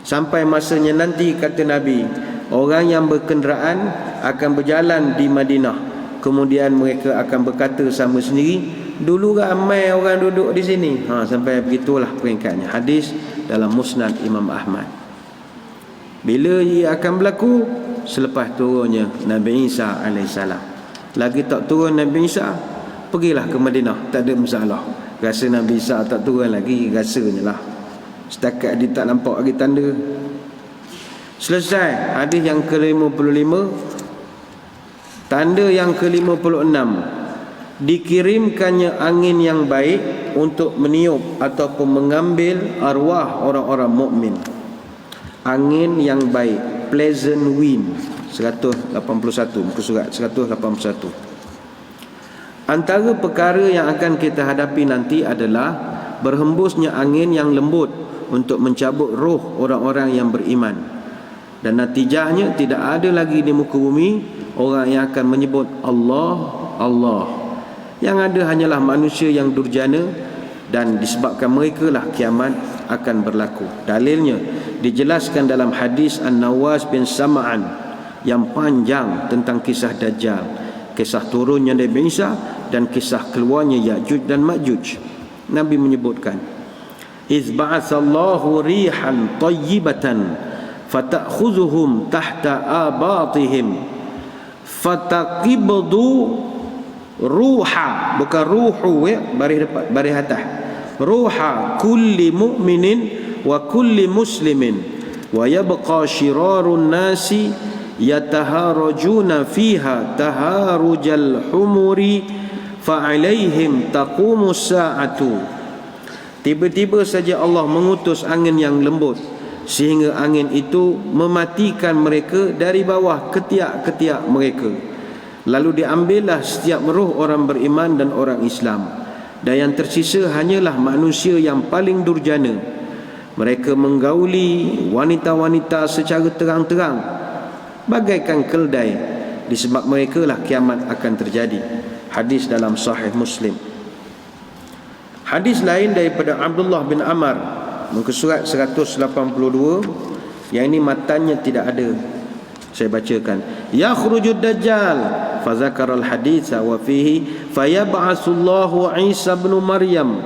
Sampai masanya nanti, kata Nabi, orang yang berkenderaan akan berjalan di Madinah, kemudian mereka akan berkata sama sendiri, dulu ramai orang duduk di sini. Sampai begitulah peringkatnya. Hadis dalam Musnad Imam Ahmad. Bila ia akan berlaku? Selepas turunnya Nabi Isa AS. Lagi tak turun Nabi Isa, pergilah ke Madinah, tak ada masalah. Rasa Nabi Isa tak turun lagi, rasanya lah. Setakat dia tak nampak lagi tanda. Selesai hadis yang ke-55. Tanda yang ke-56, dikirimkannya angin yang baik untuk meniup ataupun mengambil arwah orang-orang mukmin. Angin yang baik, pleasant wind. 181, muka surat 181. Antara perkara yang akan kita hadapi nanti adalah berhembusnya angin yang lembut untuk mencabut roh orang-orang yang beriman. Dan natijahnya tidak ada lagi di muka bumi orang yang akan menyebut Allah, Allah. Yang ada hanyalah manusia yang durjana, dan disebabkan mereka lah kiamat akan berlaku. Dalilnya dijelaskan dalam hadis An-Nawas bin Sam'an yang panjang tentang kisah Dajjal, kisah turunnya Nabi Isa dan kisah keluarnya Ya'juj dan Ma'juj. Nabi menyebutkan, "Iz ba'atsallahu rihan tayyibatan fata'khuzuhum tahta abatihim fataqibdu ruha," bukan ruhu ya, baris atas, ruha kulli mu'minin wa kulli muslimin wa yabqa shirarun nasi yataharajuna fiha taharujal humuri fa'alaihim taqumus sa'atu. Tiba-tiba saja Allah mengutus angin yang lembut sehingga angin itu mematikan mereka dari bawah ketiak-ketiak mereka. Lalu diambillah setiap roh orang beriman dan orang Islam, dan yang tersisa hanyalah manusia yang paling durjana. Mereka menggauli wanita-wanita secara terang-terang bagaikan keldai. Disebab mereka lah kiamat akan terjadi. Hadis dalam Sahih Muslim. Hadis lain daripada Abdullah bin Amr, muka surat 182, yang ini matanya tidak ada, saya bacakan. Yakhrujud dajjal fa zakara al-haditha wa fihi fayab'atsullahu Isa ibn Maryam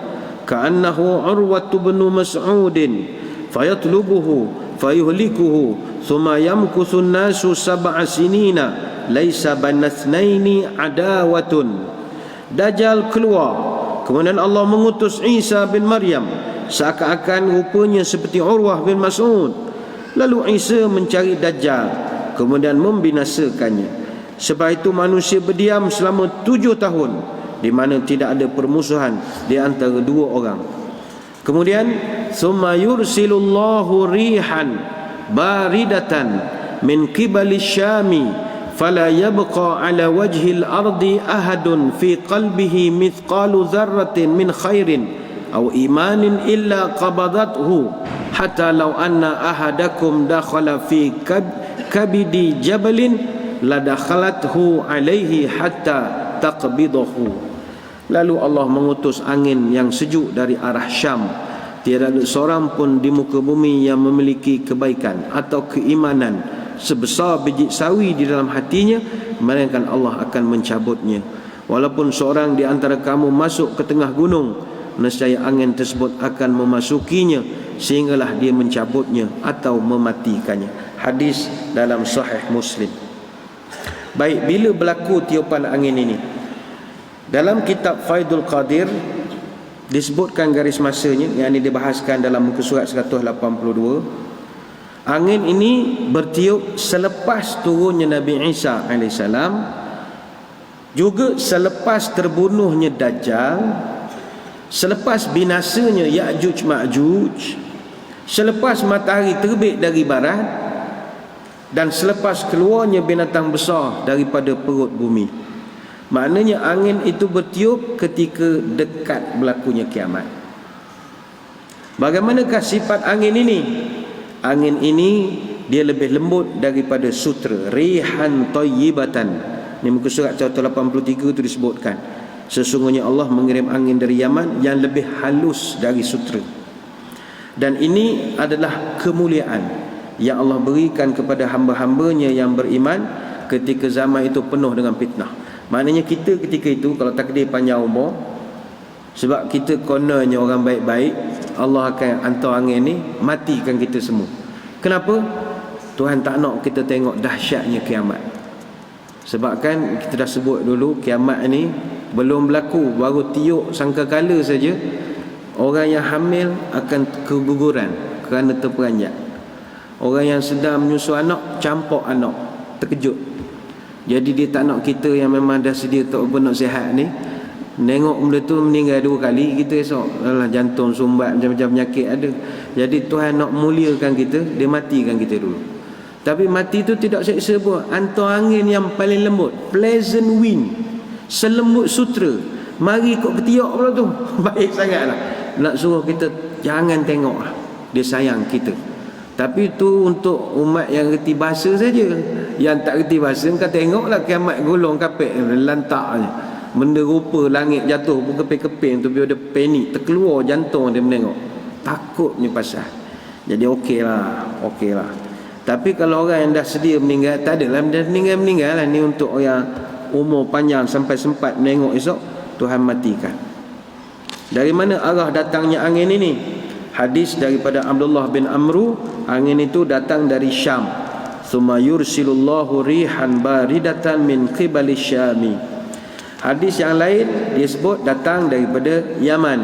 ka'annahu Urwah bin Mas'ud fayatlubuhu fayuhlikuhu thumma yamkuthu an-nasu 7 sinina laisa banathnaini adawatun. Dajjal keluar, kemudian Allah mengutus Isa bin Maryam seakan-akan rupanya seperti Urwah bin Mas'ud. Lalu Isa mencari Dajjal, kemudian membinasakannya. Sebab itu manusia berdiam selama 7 tahun di mana tidak ada permusuhan di antara dua orang. Kemudian summa yursilullahu rihan baridatan min qibali syami fala yabqa ala wajhil ardi ahadun fi qalbihi mithqalu dzarratin min khairin aw imanin illa qabadathu hatta law anna ahadakum dakhala fi kabidi jabalin la dakhalathu alaihi hatta taqbidahu. Lalu Allah mengutus angin yang sejuk dari arah Syam. Tiada ada seorang pun di muka bumi yang memiliki kebaikan atau keimanan sebesar biji sawi di dalam hatinya, melainkan Allah akan mencabutnya. Walaupun seorang di antara kamu masuk ke tengah gunung, nescaya angin tersebut akan memasukinya sehinggalah dia mencabutnya atau mematikannya. Hadis dalam Sahih Muslim. Baik, bila berlaku tiupan angin ini? Dalam kitab Faidul Qadir disebutkan garis masanya, yang ini dibahaskan dalam muka surat 182. Angin ini bertiup selepas turunnya Nabi Isa AS, juga selepas terbunuhnya Dajjal, selepas binasanya Ya'juj Ma'juj, selepas matahari terbit dari barat, dan selepas keluarnya binatang besar daripada perut bumi. Maknanya angin itu bertiup ketika dekat berlakunya kiamat. Bagaimanakah sifat angin ini? Angin ini dia lebih lembut daripada sutera. Rihan tayyibatan. Ini muka surat 183 itu disebutkan. Sesungguhnya Allah mengirim angin dari Yaman yang lebih halus dari sutera. Dan ini adalah kemuliaan yang Allah berikan kepada hamba-hambanya yang beriman ketika zaman itu penuh dengan fitnah. Maknanya kita ketika itu, kalau takdir panjang umur, sebab kita kononnya orang baik-baik, Allah akan hantar angin ni matikan kita semua. Kenapa? Tuhan tak nak kita tengok dahsyatnya kiamat. Sebab kan kita dah sebut dulu, kiamat ni belum berlaku, baru tiup sangkakala saja orang yang hamil akan keguguran kerana terperanjat. Orang yang sedang menyusu anak, campak anak, terkejut. Jadi dia tak nak kita yang memang dah sedia tak nak sihat ni, nengok benda tu meninggal 2 kali kita esok. Alah, jantung sumbat, macam-macam penyakit ada. Jadi Tuhan nak muliakan kita, dia matikan kita dulu. Tapi mati tu tidak seksa pun. Hantar angin yang paling lembut, pleasant wind, selembut sutera, mari kau ketiak pula tu. Baik sangatlah. Nak suruh kita jangan tengok lah, dia sayang kita. Tapi itu untuk umat yang reti bahasa saja. Yang tak reti bahasa, kau tengoklah kiamat gulung kapek lantak je, benda rupa langit jatuh pun keping-keping tu, biar dia panik, terkeluar jantung dia menengok, takutnya pasal. Jadi okeylah. Tapi kalau orang yang dah sedia meninggal, tak adalah dah meninggal lah. Ni untuk yang umur panjang sampai sempat menengok esok, Tuhan matikan. Dari mana arah datangnya angin ini? Hadis daripada Abdullah bin Amru, angin itu datang dari Syam. Thumma yursilullahu rihan baridatan min qibali Syami. Hadis yang lain disebut datang daripada Yaman.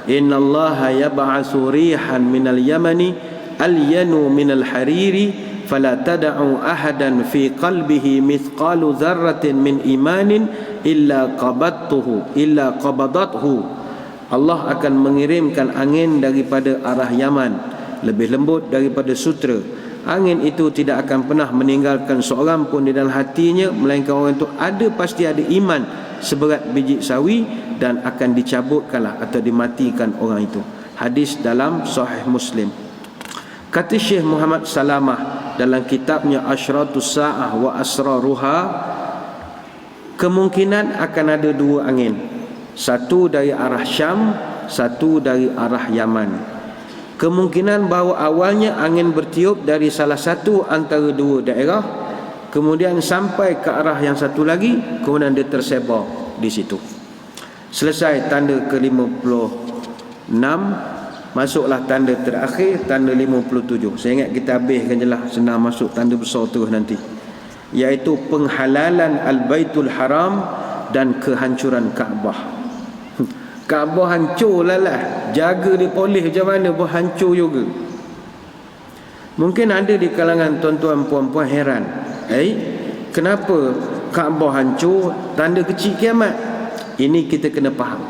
Innallaha yab'atsu rihan minal yamani alyanu minal hariri fala tad'u ahadan fi qalbihi mithqalu dzarratin min imanin illa qabadathu. Allah akan mengirimkan angin daripada arah Yaman, lebih lembut daripada sutera. Angin itu tidak akan pernah meninggalkan seorang pun di dalam hatinya, melainkan orang itu pasti ada iman seberat biji sawi, dan akan dicabutkanlah atau dimatikan orang itu. Hadis dalam Sahih Muslim. Kata Syekh Muhammad Salamah dalam kitabnya Asyratus Sa'ah wa Asraruha, kemungkinan akan ada 2 angin. Satu dari arah Syam, satu dari arah Yaman. Kemungkinan bahawa awalnya angin bertiup dari salah satu antara 2 daerah, kemudian sampai ke arah yang satu lagi, kemudian dia tersebar di situ. Selesai tanda ke-56, masuklah tanda terakhir, tanda 57. Saya ingat kita habiskan je lah, senang masuk tanda besar terus nanti, iaitu penghalalan Al-Baitul Haram dan kehancuran Kaabah. Kaabah hancur lah, jaga dia polis macam mana pun hancur juga. Mungkin ada di kalangan tuan-tuan puan-puan heran, kenapa Kaabah hancur, tanda kecil kiamat? Ini kita kena faham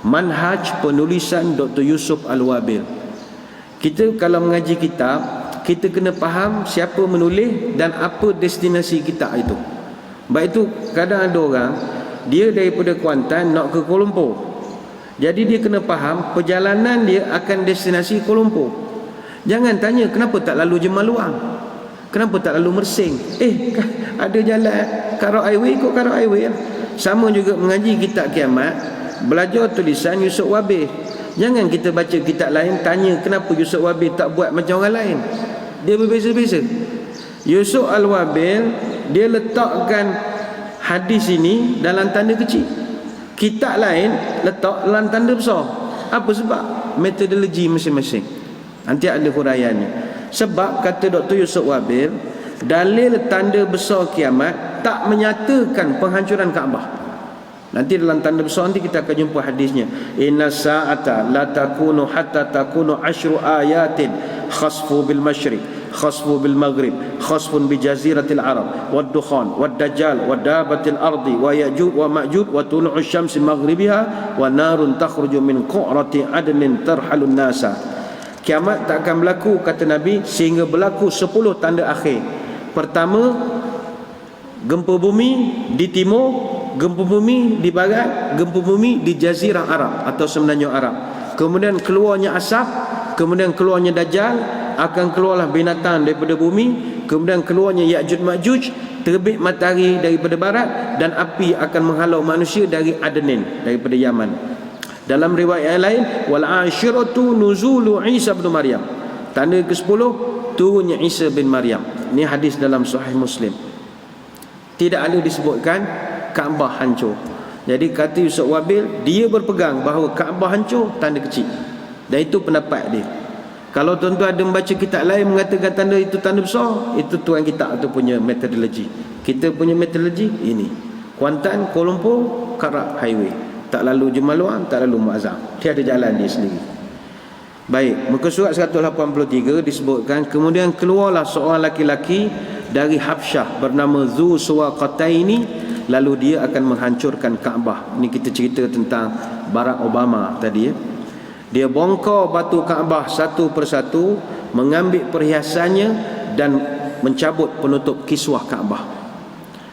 manhaj penulisan Dr. Yusuf Al-Wabil. Kita kalau mengaji kitab, kita kena faham siapa menulis dan apa destinasi kitab itu. Baik itu kadang ada orang dia daripada Kuantan nak ke Kuala Lumpur, jadi dia kena faham perjalanan dia akan destinasi Kuala Lumpur. Jangan tanya kenapa tak lalu Jemaluang, kenapa tak lalu Mersing. Ada jalan Karo Highway, ikut Karo Highway lah. Sama juga mengaji kitab kiamat, belajar tulisan Yusuf Wabil. Jangan kita baca kitab lain tanya kenapa Yusuf Wabil tak buat macam orang lain. Dia berbeza-beza. Yusuf Al-Wabil dia letakkan hadis ini dalam tanda kecil, kitab lain letak dalam tanda besar. Apa sebab? Metodologi masing-masing. Nanti ada huraiannya. Sebab kata Dr. Yusuf Wabil, dalil tanda besar kiamat tak menyatakan penghancuran Kaabah. Nanti dalam tanda besar nanti kita akan jumpa hadisnya. Inna sa'ata la takunu hatta takunu 10 ayatin khasfu bil masyriq, khasfu bil maghrib, khasfun bi jaziratil arab, wad dukhan, wad dajjal, wad dabatil ardi, wa ya'juj wa ma'juj, wa tulu'u syamsi maghribiha, wa narun takhruju min qu'rati adnin tarhalun nasa. Kiamat tak akan berlaku, kata Nabi, sehingga berlaku 10 tanda akhir. Pertama, gempa bumi di timur, gempa bumi di barat, gempa bumi di Jazirah Arab atau Semenanjung Arab. Kemudian keluarnya asap, kemudian keluarnya Dajjal, akan keluarlah binatang daripada bumi, kemudian keluarnya Ya'juj Ma'juj, terbit matahari daripada barat, dan api akan menghalau manusia dari Adnin, daripada Yaman. Dalam riwayat yang lain, wal ashiratu nuzulu Isa bin Maryam. Tanda ke-10, turunnya Isa bin Maryam. Ini hadis dalam Sahih Muslim. Tidak ada disebutkan Kaabah hancur. Jadi kata Yusuf Wabil, dia berpegang bahawa Kaabah hancur, tanda kecil. Dan itu pendapat dia. Kalau tuan-tuan ada membaca kitab lain mengatakan tanda itu tanda besar, itu tuan kita tu punya metodologi. Kita punya metodologi ini. Kuantan, Kuala Lumpur, Karak Highway. Tak lalu Jumaluan, tak lalu Muazzam. Dia ada jalan dia sendiri. Baik, muka surat 183 disebutkan, kemudian keluarlah seorang laki-laki dari Habsyah bernama Zu Suwaqataini, lalu dia akan menghancurkan Kaabah. Ini kita cerita tentang Barack Obama tadi ya. Dia bongkar batu Kaabah satu persatu, mengambil perhiasannya dan mencabut penutup kiswah Kaabah.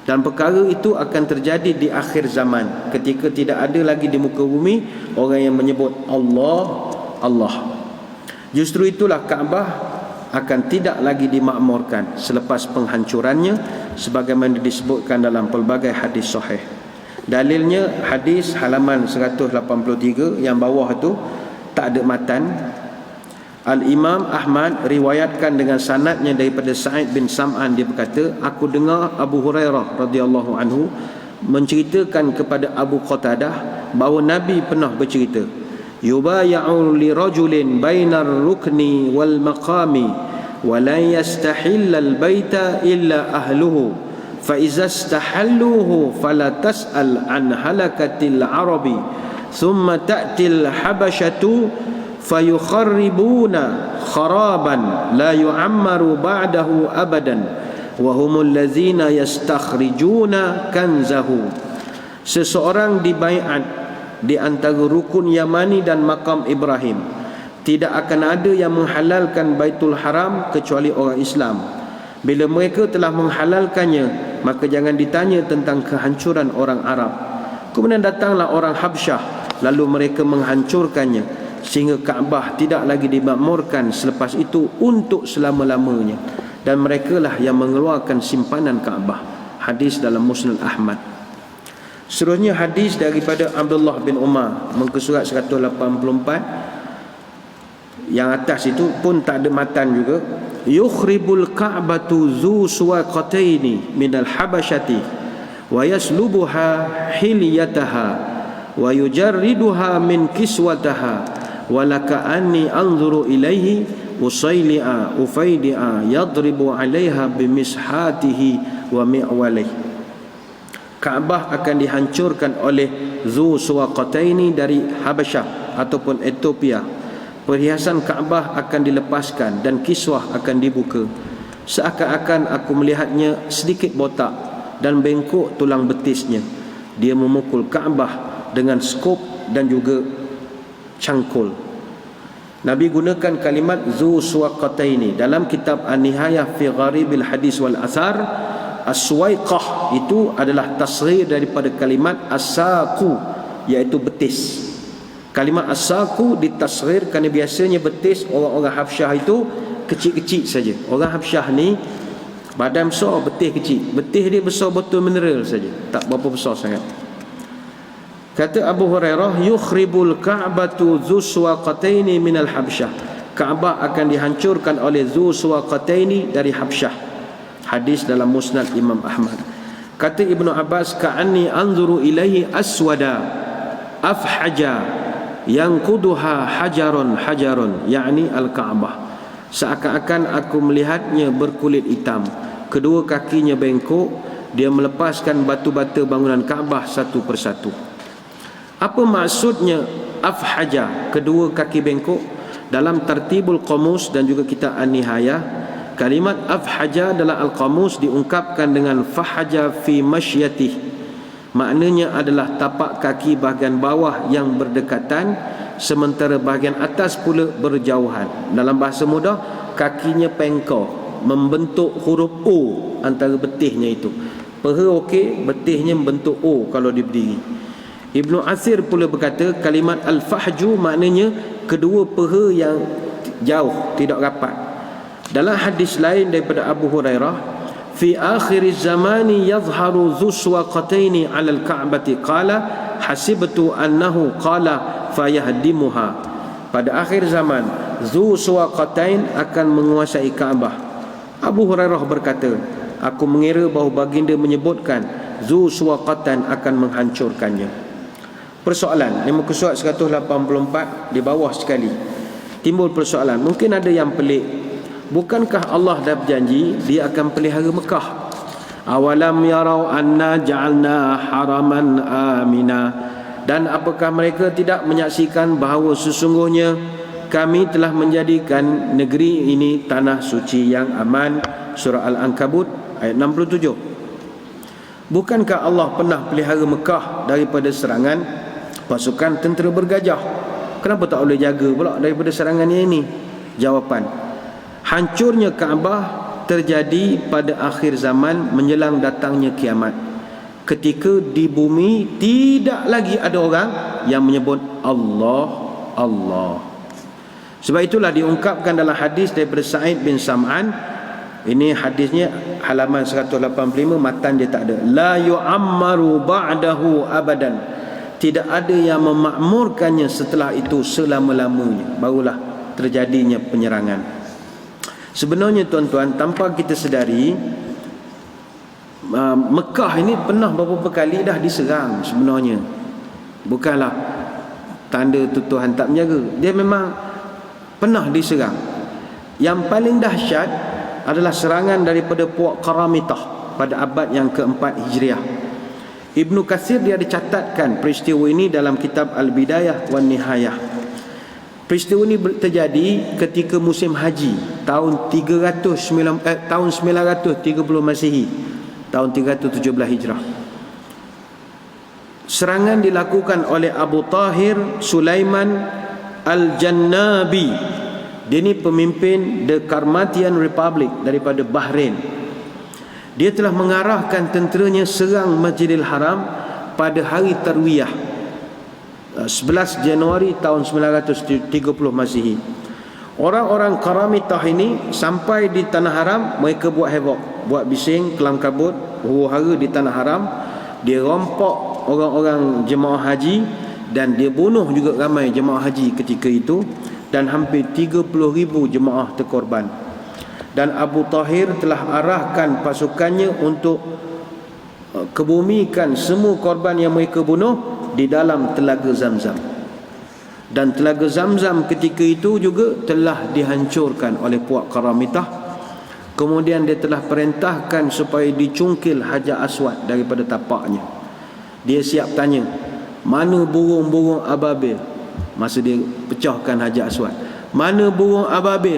Dan perkara itu akan terjadi di akhir zaman, ketika tidak ada lagi di muka bumi orang yang menyebut Allah, Allah. Justru itulah Kaabah akan tidak lagi dimakmurkan selepas penghancurannya, sebagaimana disebutkan dalam pelbagai hadis sahih. Dalilnya hadis halaman 183 yang bawah tu tak ada matan. Al-Imam Ahmad riwayatkan dengan sanadnya daripada Sa'id bin Sam'an, dia berkata, aku dengar Abu Hurairah radhiyallahu anhu menceritakan kepada Abu Qatadah bahawa Nabi pernah bercerita, yubaya'u li rajulin bainar rukni wal maqami wa la yastahilla al baita illa ahluhu fa iza istahalluhu fala tas'al an halakatil arabi thumma ta'til habashatu fayukharribuna kharaban la yu'ammaru ba'dahu abadan wa humul ladzina yastakhrijuna kanzahu. Seseorang dibaiat di antara rukun Yamani dan makam Ibrahim. Tidak akan ada yang menghalalkan Baitul Haram kecuali orang Islam. Bila mereka telah menghalalkannya, maka jangan ditanya tentang kehancuran orang Arab. Kemudian datanglah orang Habsyah, lalu mereka menghancurkannya, sehingga Kaabah tidak lagi dimakmurkan selepas itu untuk selama-lamanya. Dan merekalah yang mengeluarkan simpanan Kaabah. Hadis dalam Musnad Ahmad. Seterusnya hadis daripada Abdullah bin Umar, muka surat 184. Yang atas itu pun tak ada matan juga. Yukhribul Ka'batu zu suwaqataini minal habasyati wa yaslubuha hilyataha wa yujarriduha min kiswataha wa laka anni anzuru ilaihi usayli'a ufaydi'a yadribu 'alaiha bimishatihi wa mi'walihi. Kaabah akan dihancurkan oleh Zu Suwaqataini dari Habasyah ataupun Ethiopia. Perhiasan Kaabah akan dilepaskan dan kiswah akan dibuka. Seakan-akan aku melihatnya sedikit botak dan bengkok tulang betisnya. Dia memukul Kaabah dengan skop dan juga cangkul. Nabi gunakan kalimat Zu Suwaqataini dalam kitab An-Nihayah fi Gharibil Hadis wal Athar. As-Suwaiqah itu adalah tasghir daripada kalimat as-saqu, iaitu betis. Kalimat as-saqu ditasghir kerana biasanya betis orang-orang Habsyah itu kecil-kecil saja. Orang Habsyah ni badan besar, betis kecil. Betis dia besar botol mineral saja, tak berapa besar sangat. Kata Abu Hurairah, yukhribul Ka'batu Dzu Suwaqataini minal Habsyah. Kaabah akan dihancurkan oleh Dzu Suwaqataini dari Habsyah. Hadis dalam Musnad Imam Ahmad. Kata Ibnu Abbas, ka'anni anzuru ilaihi aswada afhaja yanquduha hajarun hajarun, yakni al-Ka'bah. Seakan-akan aku melihatnya berkulit hitam, kedua kakinya bengkok dia melepaskan batu-bata bangunan Kaabah satu persatu. Apa maksudnya afhaja, kedua kaki bengkok? Dalam Tartibul Qamus dan juga kitab An-Nihayah, kalimat afhaja dalam Al-Qamus diungkapkan dengan fahaja fi masyyatih. Maknanya adalah tapak kaki bahagian bawah yang berdekatan, sementara bahagian atas pula berjauhan. Dalam bahasa mudah, kakinya pengkor, membentuk huruf O antara betihnya itu. Peha okey, betihnya membentuk O kalau dia berdiri. Ibnu Athir pula berkata, kalimat al-fahju maknanya kedua peha yang jauh, tidak rapat. Dalam hadis lain daripada Abu Hurairah, fi akhir zamani yadhharu dhu suwaqataini 'ala al-ka'bati qala hasibtu annahu qala fayahdimuha. Pada akhir zaman, dhu suwaqatain akan menguasai Kaabah. Abu Hurairah berkata, aku mengira bahawa baginda menyebutkan dhu suwaqatan akan menghancurkannya. Persoalan di muka surat 184 di bawah sekali timbul persoalan. Mungkin ada yang pelik. Bukankah Allah dah berjanji dia akan pelihara Mekah? Awalam yarau anna ja'alna haraman amina. Dan apakah mereka tidak menyaksikan bahawa sesungguhnya kami telah menjadikan negeri ini tanah suci yang aman? Surah Al-Ankabut ayat 67. Bukankah Allah pernah pelihara Mekah daripada serangan pasukan tentera bergajah? Kenapa tak boleh jaga pula daripada serangannya ini? Jawapan, hancurnya Kaabah terjadi pada akhir zaman menjelang datangnya kiamat, ketika di bumi tidak lagi ada orang yang menyebut Allah, Allah. Sebab itulah diungkapkan dalam hadis daripada Sa'id bin Sam'an. Ini hadisnya halaman 185, matan dia tak ada. La yu'ammaru ba'dahu abadan. Tidak ada yang memakmurkannya setelah itu selama-lamanya. Barulah terjadinya penyerangan. Sebenarnya tuan-tuan, tanpa kita sedari, Mekah ini pernah beberapa kali dah diserang sebenarnya. Bukanlah tanda tu Tuhan tak menjaga. Dia memang pernah diserang. Yang paling dahsyat adalah serangan daripada puak Qaramitah pada abad yang keempat Hijriah. Ibnu Katsir dia dicatatkan peristiwa ini dalam kitab Al-Bidayah wan Nihayah. Peristiwa ini terjadi ketika musim haji tahun 930 Masihi, tahun 317 Hijrah. Serangan dilakukan oleh Abu Tahir Sulaiman Al-Jannabi. Dia ni pemimpin The Karmatian Republic daripada Bahrain. Dia telah mengarahkan tenteranya serang Masjidil Haram pada hari Tarwiyah 11 Januari tahun 930 Masihi. Orang-orang Qaramitah ini sampai di Tanah Haram, mereka buat havoc, buat bising, kelam kabut, huru-hara di Tanah Haram. Dia rompok orang-orang jemaah haji dan dia bunuh juga ramai jemaah haji ketika itu, dan hampir 30,000 jemaah terkorban. Dan Abu Tahir telah arahkan pasukannya untuk kebumikan semua korban yang mereka bunuh di dalam Telaga Zamzam. Dan Telaga Zamzam ketika itu juga telah dihancurkan oleh puak Qaramitah. Kemudian dia telah perintahkan supaya dicungkil Hajar Aswad daripada tapaknya. Dia siap tanya, mana burung-burung ababil? Masa dia pecahkan Hajar Aswad, mana burung ababil?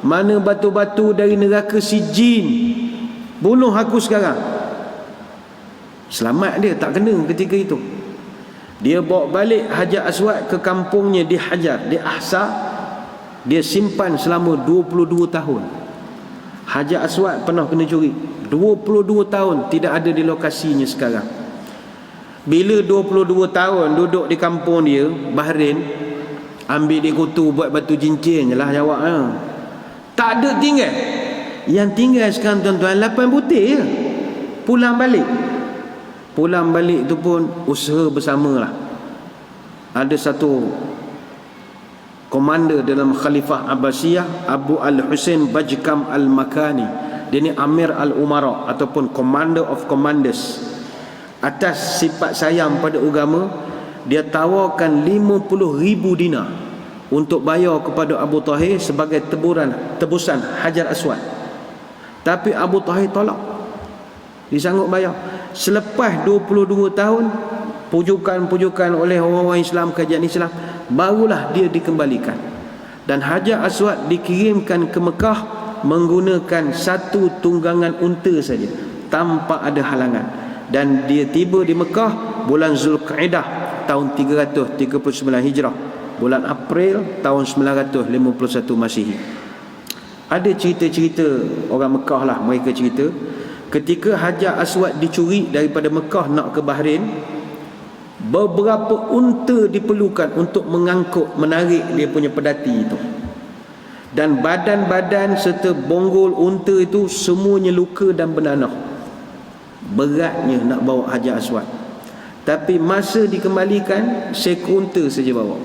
Mana batu-batu dari neraka Sijin? Bunuh aku sekarang. Selamat dia, tak kena ketika itu. Dia bawa balik Hajar Aswad ke kampungnya di Hajar, di Ahsa. Dia simpan selama 22 tahun. Hajar Aswad pernah kena curi. 22 tahun tidak ada di lokasinya sekarang. Bila 22 tahun duduk di kampung dia, Bahrain, ambil di kutu buat batu cincin je lah jawabnya. Tak ada tinggal. Yang tinggal sekarang tuan-tuan 8 butir je. Pulang balik. Pulang balik tu pun usaha bersama lah. Ada satu komander dalam Khalifah Abbasiyah, Abu Al-Husain Bajkam Al-Makani. Dia ni Amir Al-Umara ataupun Commander of Commanders. Atas sifat sayang pada agama, dia tawarkan 50,000 dinar untuk bayar kepada Abu Tahir sebagai tebusan Hajar Aswad. Tapi Abu Tahir tolak. Dia sanggup bayar. Selepas 22 tahun pujukan-pujukan oleh orang-orang Islam, kajian Islam, barulah dia dikembalikan. Dan Hajar Aswad dikirimkan ke Mekah menggunakan satu tunggangan unta saja, tanpa ada halangan. Dan dia tiba di Mekah bulan Zulqa'dah tahun 339 Hijrah, bulan April tahun 951 Masihi. Ada cerita-cerita orang Mekah lah, mereka cerita ketika Hajar Aswad dicuri daripada Mekah nak ke Bahrain, beberapa unta diperlukan untuk mengangkut, menarik dia punya pedati itu. Dan badan-badan serta bonggol unta itu semuanya luka dan bernanah. Beratnya nak bawa Hajar Aswad. Tapi masa dikembalikan, seekor unta saja bawa.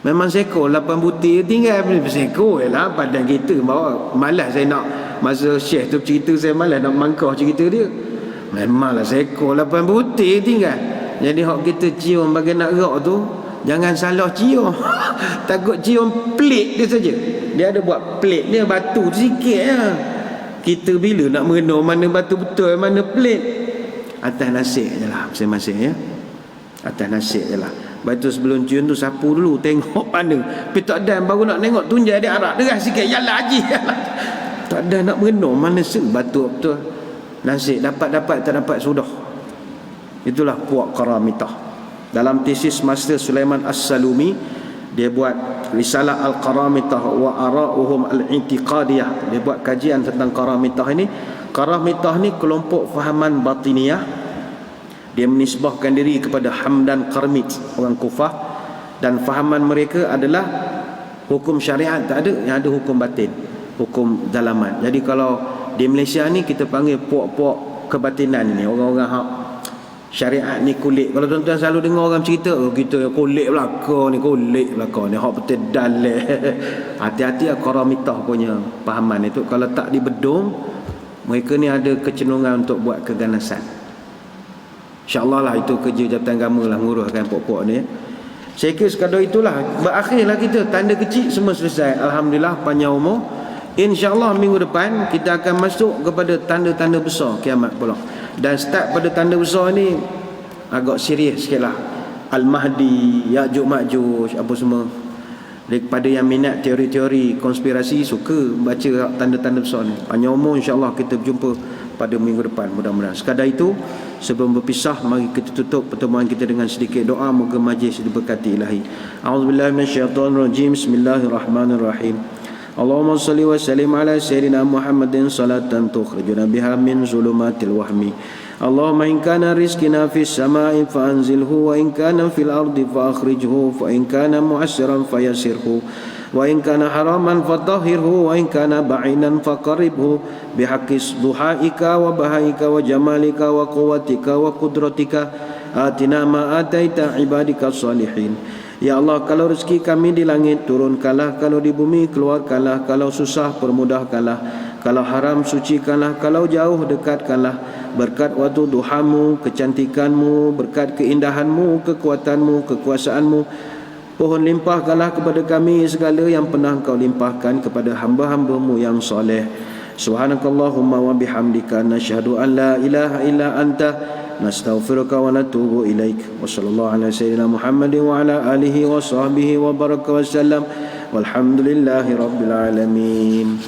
Memang seekor 8 butir tinggal seekor lah badan kita bawa. Malas saya nak, masa Syekh tu cerita, saya malas nak mangkah cerita dia. Memanglah seekor 8 butir tinggal. Jadi hak kita cium bagi nak gerak tu, jangan salah cium. Takut cium pelik dia saja. Dia ada buat pelik dia, batu tu sikit je. Kita bila nak mengenal mana batu betul, mana pelik? Atas nasib je lah masing-masing ya. Atas nasib je lah. Batu sebelum cium tu sapu dulu, tengok mana. Tapi tak ada, baru nak tengok tunjai dia arak deras sikit. Yalah haji. Tak ada nak mengenal mana batu betul. Nasib dapat-dapat, tak dapat sudah. Itulah puak Qaramitah. Dalam tesis Master Sulaiman As-Salumi, dia buat Risalah Al-Qaramitah wa Ara'uhum Al-Intiqadiyah. Dia buat kajian tentang Qaramitah ini. Qaramitah ni kelompok fahaman batiniyah. Dia menisbahkan diri kepada Hamdan Qarmit, orang Kufah, dan fahaman mereka adalah hukum syariat tak ada, yang ada hukum batin, hukum dalaman. Jadi kalau di Malaysia ni kita panggil puak-puak kebatinan ni, orang-orang hak syariat ni kulit. Kalau tuan-tuan selalu dengar orang cerita, oh kita kulit belaka ni, hak betul dalil. Hati-hati Qaramitah punya fahaman itu. Kalau tak dibedung, mereka ni ada kecenderungan untuk buat keganasan. InsyaAllah lah itu kerja Jabatan Agama lah, nguruskan pokok ni. Saya kira sekadar itulah. Berakhirlah kita, tanda kecil semua selesai. Alhamdulillah, panjang umur. InsyaAllah minggu depan kita akan masuk kepada tanda-tanda besar kiamat pula. Dan start pada tanda besar ni agak serius sikit lah. Al-Mahdi, Ya'juj Ma'juj, apa semua. Daripada yang minat teori-teori konspirasi, suka baca tanda-tanda besar ni. Panjang umur, insyaAllah kita berjumpa pada minggu depan, mudah-mudahan. Sekadar itu, sebelum berpisah, mari kita tutup pertemuan kita dengan sedikit doa. Moga majlis diberkati ilahi. A'udzubillahi minasyaitonirrajim. Bismillahirrahmanirrahim. Allahumma salli wa sallim ala sayyidina Muhammadin salatan tukhrijuna biha min zulumatil wahmi. Allahumma in kana rizqina fis samai fa anzilhu, wa in kana fil ardi fa akhrijhu, fa in kana mu'assiran fayassirhu, wa in kana haraman fatahhirhu, wa in kana ba'inan faqarribhu bihaqqis duhaika wa bahaika wa jamalika wa quwwatika wa qudratika atina ma ataita ibadika salihin. Ya Allah, kalau rezeki kami di langit, turunkanlah. Kalau di bumi, keluarkanlah. Kalau susah, permudahkanlah. Kalau haram, sucikanlah. Kalau jauh, dekatkanlah. Berkat waktu duhamu, kecantikanmu, berkat keindahanmu, kekuatanmu, kekuasaanmu, pohon limpahkanlah kepada kami segala yang pernah Kau limpahkan kepada hamba-hambamu yang soleh. Subhanakallahumma wa bihamdika, nashhadu an la ilaha illa anta, nastaghfiruka wa natubu ilaik. Wa sallallahu ala sayyidina Muhammadin wa ala alihi wa sahbihi wa baraka wa sallam. Walhamdulillahi rabbil alamin.